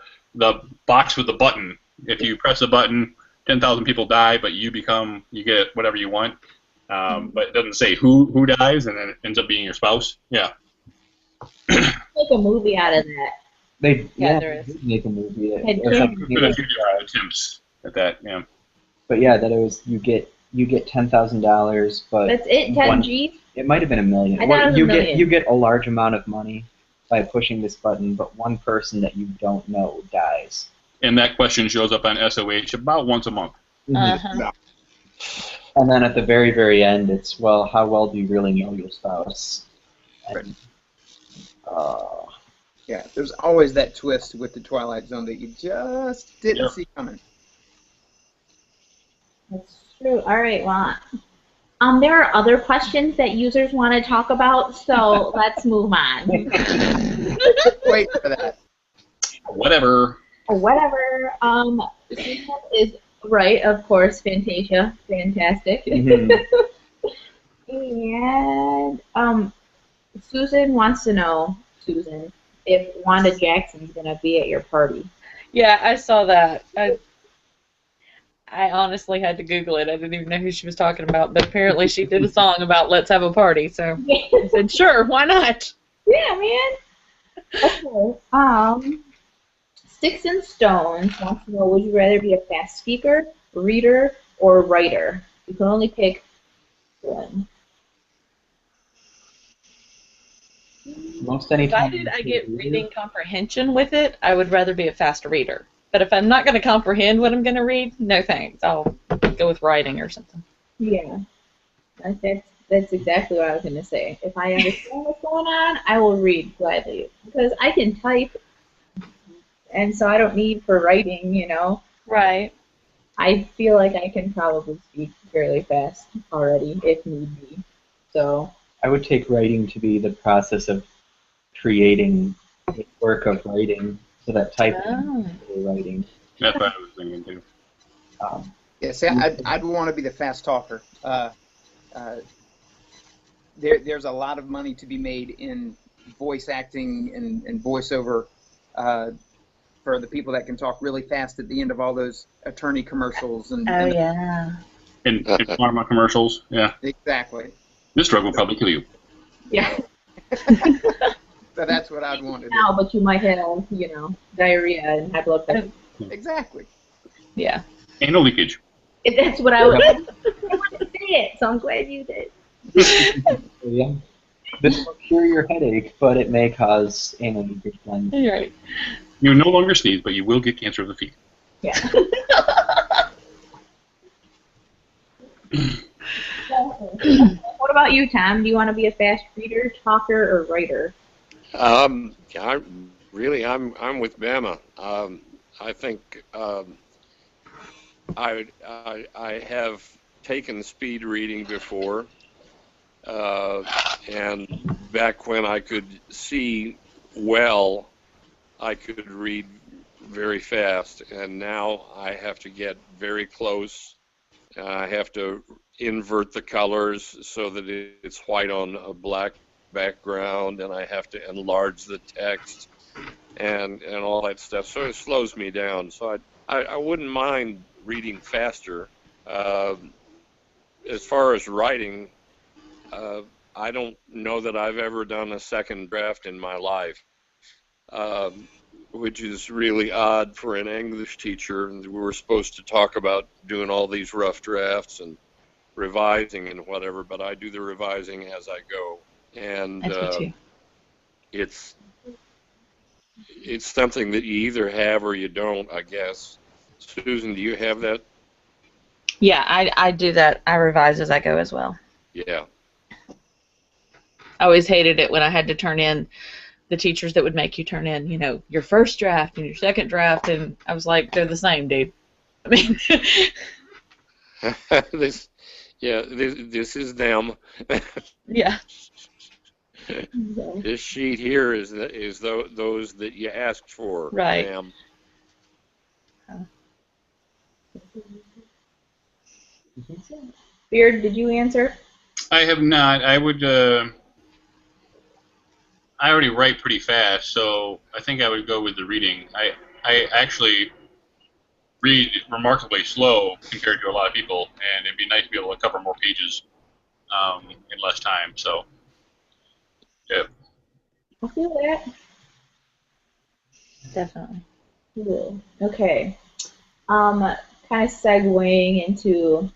S3: box with the button. If you press the button, 10,000 people die, but you get whatever you want. But it doesn't say who dies, and then it ends up being your spouse. Yeah.
S2: Make a movie out of that.
S1: They
S2: there is.
S1: make a movie.
S3: There's been a few attempts at that. Yeah.
S1: But yeah, that it was you get $10,000, but
S2: that's it. 10 G's.
S1: It might have been $1 million.
S2: I thought it was $1 million.
S1: You get a large amount of money by pushing this button, but one person that you don't know dies.
S3: And that question shows up on SoHHO about once a month.
S2: Uh-huh.
S1: And then at the very, very end, it's, well, how well do you really know your spouse? And,
S6: yeah, there's always that twist with the Twilight Zone that you just didn't see coming.
S2: That's true. All right, well, there are other questions that users want to talk about, so let's move on.
S6: Wait for that.
S3: Whatever.
S2: Susan is right, of course, Fantasia. Fantastic.
S1: Mm-hmm.
S2: And Susan wants to know, if Wanda Jackson's going to be at your party.
S5: Yeah, I saw that. I honestly had to Google it. I didn't even know who she was talking about, but apparently she did a song about let's have a party, so I said, sure, why not?
S2: Yeah, man. Okay. Sticks and Stones wants to know, would you rather be a fast speaker, reader, or writer? You can only pick one.
S5: Provided I get reading comprehension with it, I would rather be a fast reader. But if I'm not going to comprehend what I'm going to read, no thanks. I'll go with writing or something.
S2: Yeah. That's exactly what I was going to say. If I understand what's going on, I will read gladly. Because I can type, and so I don't need for writing, you know.
S5: Right.
S2: I feel like I can probably speak fairly fast already, if need be. So
S1: I would take writing to be the process of creating a work of writing, so that typing is really writing.
S3: That's what I was thinking too.
S6: Yeah, see, I'd want to be the fast talker. There's a lot of money to be made in voice acting and voiceover for the people that can talk really fast at the end of all those attorney commercials. And
S3: pharma commercials, yeah.
S6: Exactly.
S3: This drug will probably kill you.
S2: yeah.
S6: So that's what I'd want to do.
S2: Now, but you might have, you know, diarrhea and high blood pressure.
S6: Exactly.
S5: Yeah.
S3: Anal leakage.
S2: That's what I would. I wanted to say it, so I'm glad you did.
S1: Yeah. This will cure your headache, but it may cause anal leakage.
S5: You're right.
S3: You no longer sneeze, but you will get cancer of the feet.
S2: Yeah. What about you, Tom? Do you want to be a fast reader, talker, or writer?
S4: I'm with Bama. I think I have taken speed reading before, and back when I could see well, I could read very fast, and now I have to get very close. I have to invert the colors so that it's white on a black background, and I have to enlarge the text and all that stuff. So it slows me down. So I wouldn't mind reading faster. As far as writing, I don't know that I've ever done a second draft in my life, which is really odd for an English teacher. And we were supposed to talk about doing all these rough drafts and revising and whatever, but I do the revising as I go. And it's something that you either have or you don't, I guess. Susan, do you have that?
S5: Yeah, I do that. I revise as I go as well.
S4: Yeah.
S5: I always hated it when I had to turn in the teachers that would make you turn in, your first draft and your second draft, and I was like, they're the same, dude. I mean,
S4: this is them.
S5: yeah.
S4: This sheet here is those that you asked for,
S5: Right.
S4: ma'am.
S2: Beard, did you answer?
S3: I have not. I would. I already write pretty fast, so I think I would go with the reading. I actually read remarkably slow compared to a lot of people, and it'd be nice to be able to cover more pages in less time. So, yeah.
S2: I feel that.
S5: Definitely.
S2: Cool. Okay. Kind of segueing into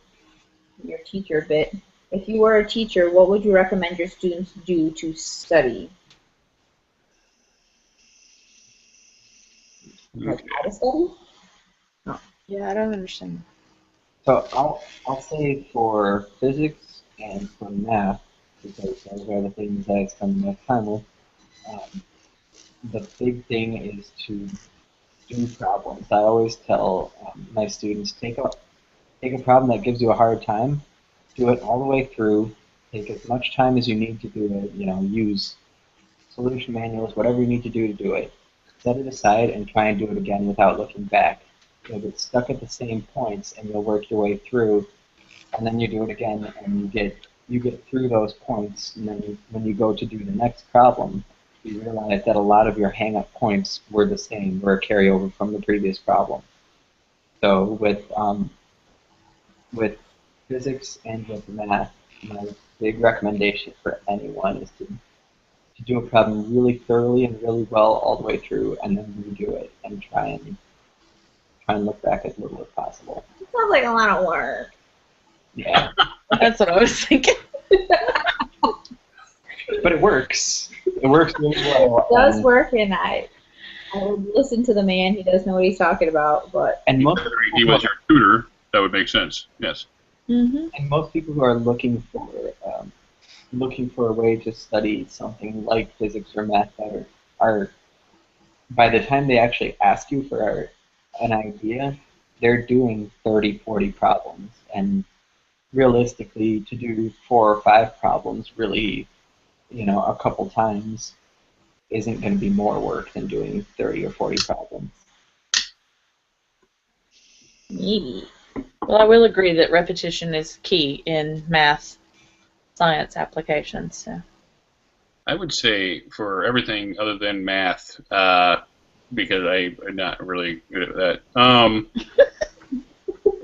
S2: your teacher bit. If you were a teacher, what would you recommend your students do to study? Like how to study?
S5: Yeah, I don't understand.
S1: So I'll say for physics and for math, because those are the things I spend my time with, the big thing is to do problems. I always tell my students, take a problem that gives you a hard time, do it all the way through, take as much time as you need to do it, use solution manuals, whatever you need to do it, set it aside and try and do it again without looking back. You'll get stuck at the same points and you'll work your way through, and then you do it again and you get through those points, and then when you go to do the next problem, you realize that a lot of your hang-up points were the same, were a carryover from the previous problem. So with physics and with math, my big recommendation for anyone is to do a problem really thoroughly and really well all the way through, and then redo it and try and look back as little as possible.
S2: It sounds like a lot of work.
S1: Yeah.
S5: That's what I was thinking.
S1: But it works. It works really well.
S2: It does work, and I would listen to the man. He does know what he's talking about. But
S1: And most
S3: If he was your tutor, that would make sense. Yes.
S5: Mm-hmm.
S1: and most people who are looking for a way to study something like physics or math better are, by the time they actually ask you for an idea, they're doing 30, 40 problems. And realistically, to do 4 or 5 problems really, a couple times isn't going to be more work than doing 30 or 40 problems.
S2: maybe.
S5: Well, I will agree that repetition is key in math, science applications. So.
S3: I would say for everything other than math, because I'm not really good at that.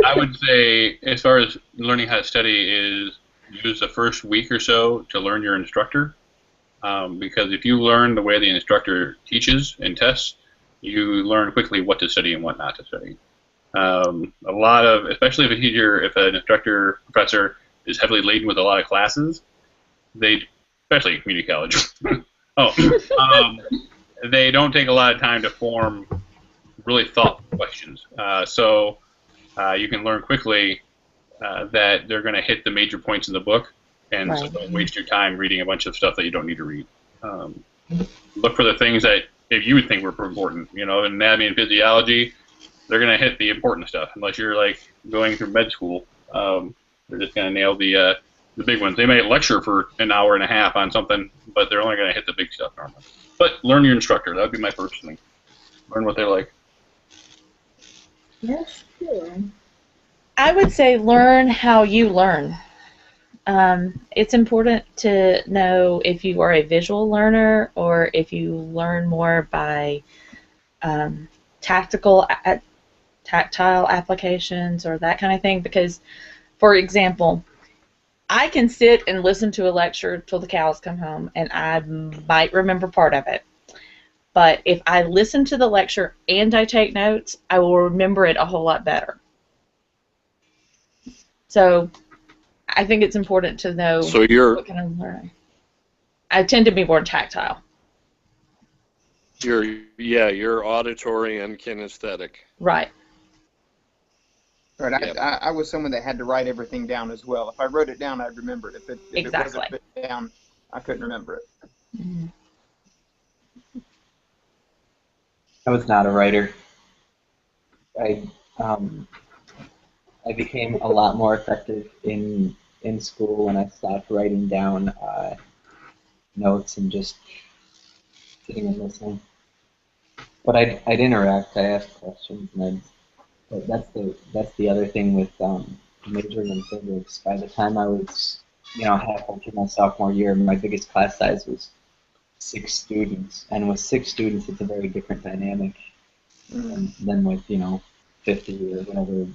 S3: I would say, as far as learning how to study, is use the first week or so to learn your instructor. Because if you learn the way the instructor teaches and tests, you learn quickly what to study and what not to study. A lot of, especially if an instructor, professor is heavily laden with a lot of classes, especially community college, they don't take a lot of time to form really thoughtful questions. So you can learn quickly that they're going to hit the major points in the book, and so don't waste your time reading a bunch of stuff that you don't need to read. Look for the things that if you would think were important. Anatomy and physiology, they're going to hit the important stuff. Unless you're like going through med school, they're just going to nail the big ones. They may lecture for an hour and a half on something, but they're only going to hit the big stuff normally. But learn your instructor. That would be my first thing. Learn what they're like.
S2: Yes, sure.
S5: I would say learn how you learn. It's important to know if you are a visual learner or if you learn more by tactile applications or that kind of thing. Because, for example, I can sit and listen to a lecture till the cows come home, and I might remember part of it. But if I listen to the lecture and I take notes, I will remember it a whole lot better. So I think it's important to know what kind of learning. I tend to be more tactile.
S4: You're auditory and kinesthetic.
S5: Right.
S6: Right.
S4: Yep.
S6: I was someone that had to write everything down as well. If I wrote it down, I'd remember it. If it
S5: Exactly.
S6: wasn't written down, I couldn't remember it.
S1: I was not a writer. I I became a lot more effective in school when I stopped writing down notes and just sitting and listening. But I'd interact. I asked questions, and but that's the other thing with majoring in physics. By the time I was halfway through my sophomore year, my biggest class size was 6 students, and with 6 students, it's a very different dynamic than with 50 or whatever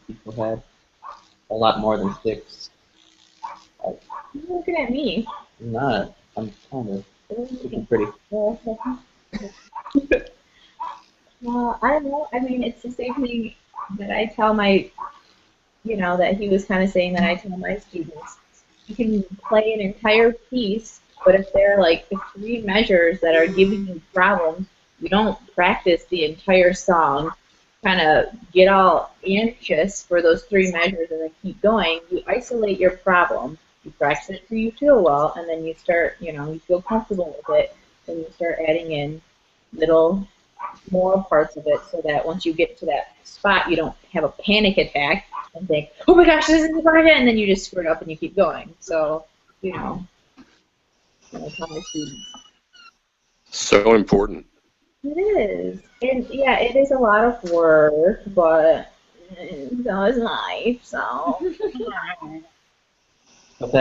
S1: people had. A lot more than 6.
S2: You're looking at me.
S1: I'm not. I'm kind of looking pretty.
S2: Well, I don't know. I mean, it's the same thing that I tell my, that he was kind of saying that I tell my students. You can play an entire piece, but if there are like 3 measures that are giving you problems, you don't practice the entire song, kind of get all anxious for those 3 measures and then keep going. You isolate your problem, you practice it till you feel well, and then you start, you feel comfortable with it, and you start adding in little more parts of it so that once you get to that spot, you don't have a panic attack and think, oh my gosh, this is the again, and then you just screw it up and you keep going. So, I tell my students.
S4: So important.
S2: It is. And yeah, it is a lot of work, but so is life, so.
S1: But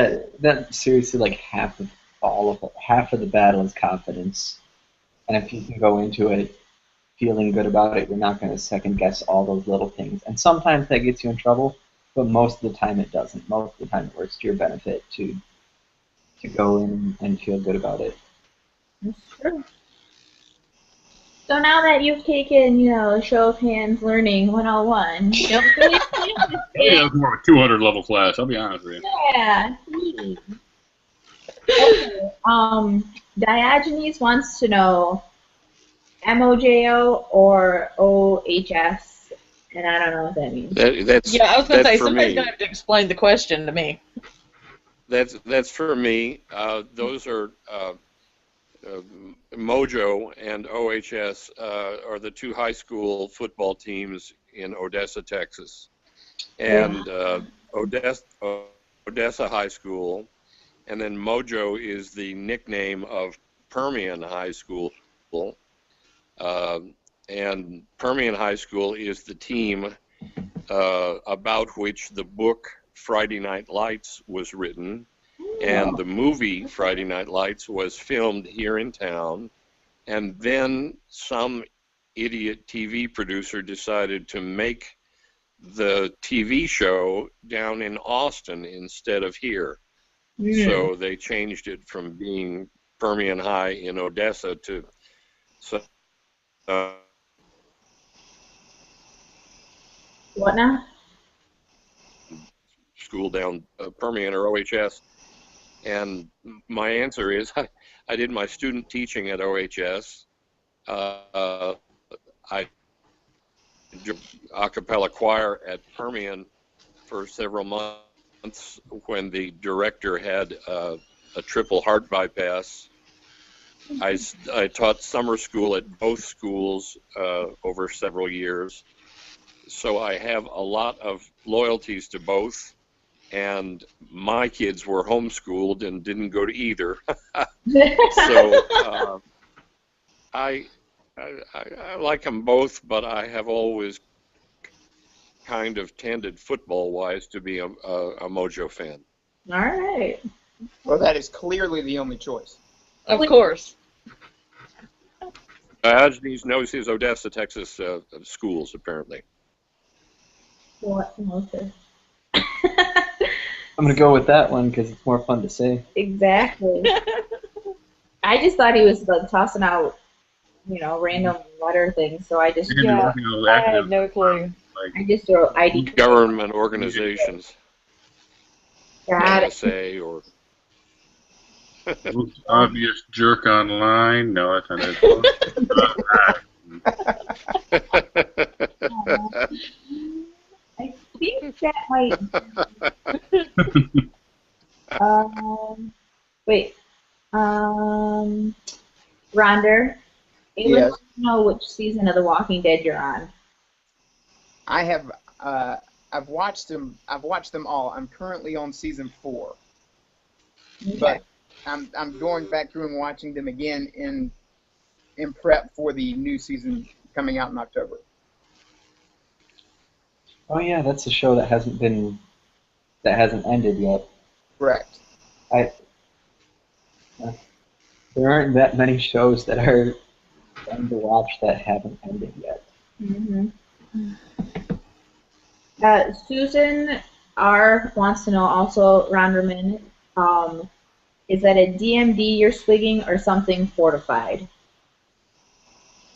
S1: that seriously, like half of the battle is confidence. And if you can go into it feeling good about it, you're not going to second guess all those little things. And sometimes that gets you in trouble, but most of the time it doesn't. Most of the time it works to your benefit to go in and feel good about it.
S2: That's true. So now that you've taken, show of hands learning 101, don't really
S3: Yeah, that's more of a 200 level class, I'll be honest with you.
S2: Yeah. Okay. Diogenes wants to know MOJO or OHS, and I don't know what that means.
S4: That's
S5: I was going to say,
S4: for
S5: somebody's
S4: me.
S5: going to have to explain the question to me.
S4: That's for me. Those are Mojo and OHS are the 2 high school football teams in Odessa, Texas, and Odessa High School, and then Mojo is the nickname of Permian High School, and Permian High School is the team about which the book Friday Night Lights was written. And the movie Friday Night Lights was filmed here in town, and then some idiot TV producer decided to make the TV show down in Austin instead of here. So they changed it from being Permian High in Odessa to
S2: What now?
S4: school down Permian or OHS. And my answer is I did my student teaching at OHS. I did a cappella choir at Permian for several months when the director had a triple heart bypass. I taught summer school at both schools over several years. So I have a lot of loyalties to both. And my kids were homeschooled and didn't go to either. So I like them both, but I have always kind of tended football-wise to be a Mojo fan.
S2: All right.
S6: Well, that is clearly the only choice.
S5: Of course.
S4: Diogenes knows his Odessa, Texas schools, apparently.
S2: What motive?
S1: I'm going to go with that one because it's more fun to say.
S2: Exactly. I just thought he was like tossing out, random letter things, so I just
S5: I had no clue.
S2: I just throw ID.
S4: Government organizations.
S2: Got it.
S4: NSA or
S3: Most obvious jerk online? No, that's not it.
S2: I think that might. Wait. Ronder, I would
S6: Yes.
S2: like to know which season of The Walking Dead you're on.
S6: I have. I've watched them. I've watched them all. I'm currently on season 4,
S2: Okay.
S6: but I'm going back through and watching them again in prep for the new season coming out in October.
S1: Oh yeah, that's a show that hasn't ended yet.
S6: Correct.
S1: I There aren't that many shows that are fun to watch that haven't ended yet.
S2: Mm-hmm. Susan R. wants to know also, Ronderman, is that a DMD you're swigging or something fortified?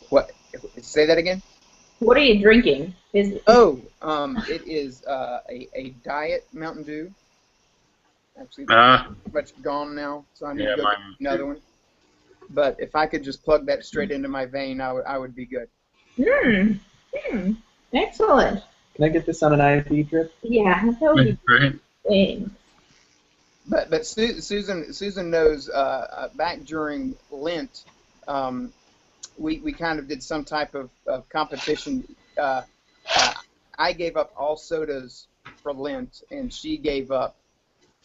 S6: What? Say that again.
S2: What are you drinking?
S6: It is a diet Mountain Dew. Actually, it's pretty much gone now, so I need to go get another one. But if I could just plug that straight into my vein, I would be good.
S2: Excellent.
S1: Can I get this on an IV drip?
S2: Yeah, that would be
S3: Right.
S2: great.
S6: But Susan knows. Back during Lent, we kind of did some type of competition. I gave up all sodas for Lent, and she gave up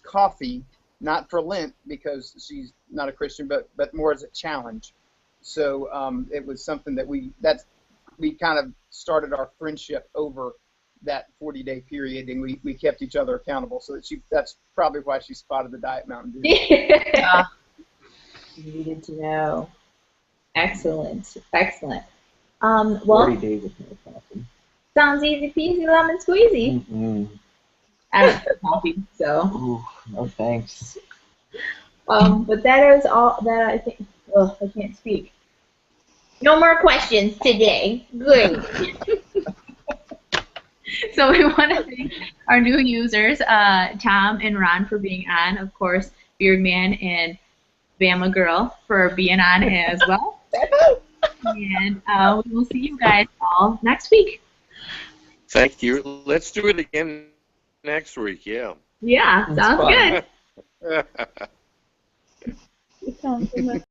S6: coffee, not for Lent because she's not a Christian, but more as a challenge. So it was something that we kind of started our friendship over that 40-day period, and we kept each other accountable. So that's probably why she spotted the Diet Mountain Dew.
S2: Yeah. Needed to know. Excellent. Well,
S1: 40 days of no coffee.
S2: sounds easy peasy lemon squeezy.
S1: Mm-mm.
S2: I don't drink coffee, so.
S1: Ooh, no thanks.
S2: But that is all that I think. Oh, I can't speak. No more questions today. Good. So we want to thank our new users, Tom and Ron, for being on. Of course, Beardman and BamaGirl for being on as well. And we will see you guys all next week.
S4: Thank you. Let's do it again next week. Yeah.
S2: Yeah,
S1: That's
S2: sounds
S1: fun.
S2: good. Sounds good.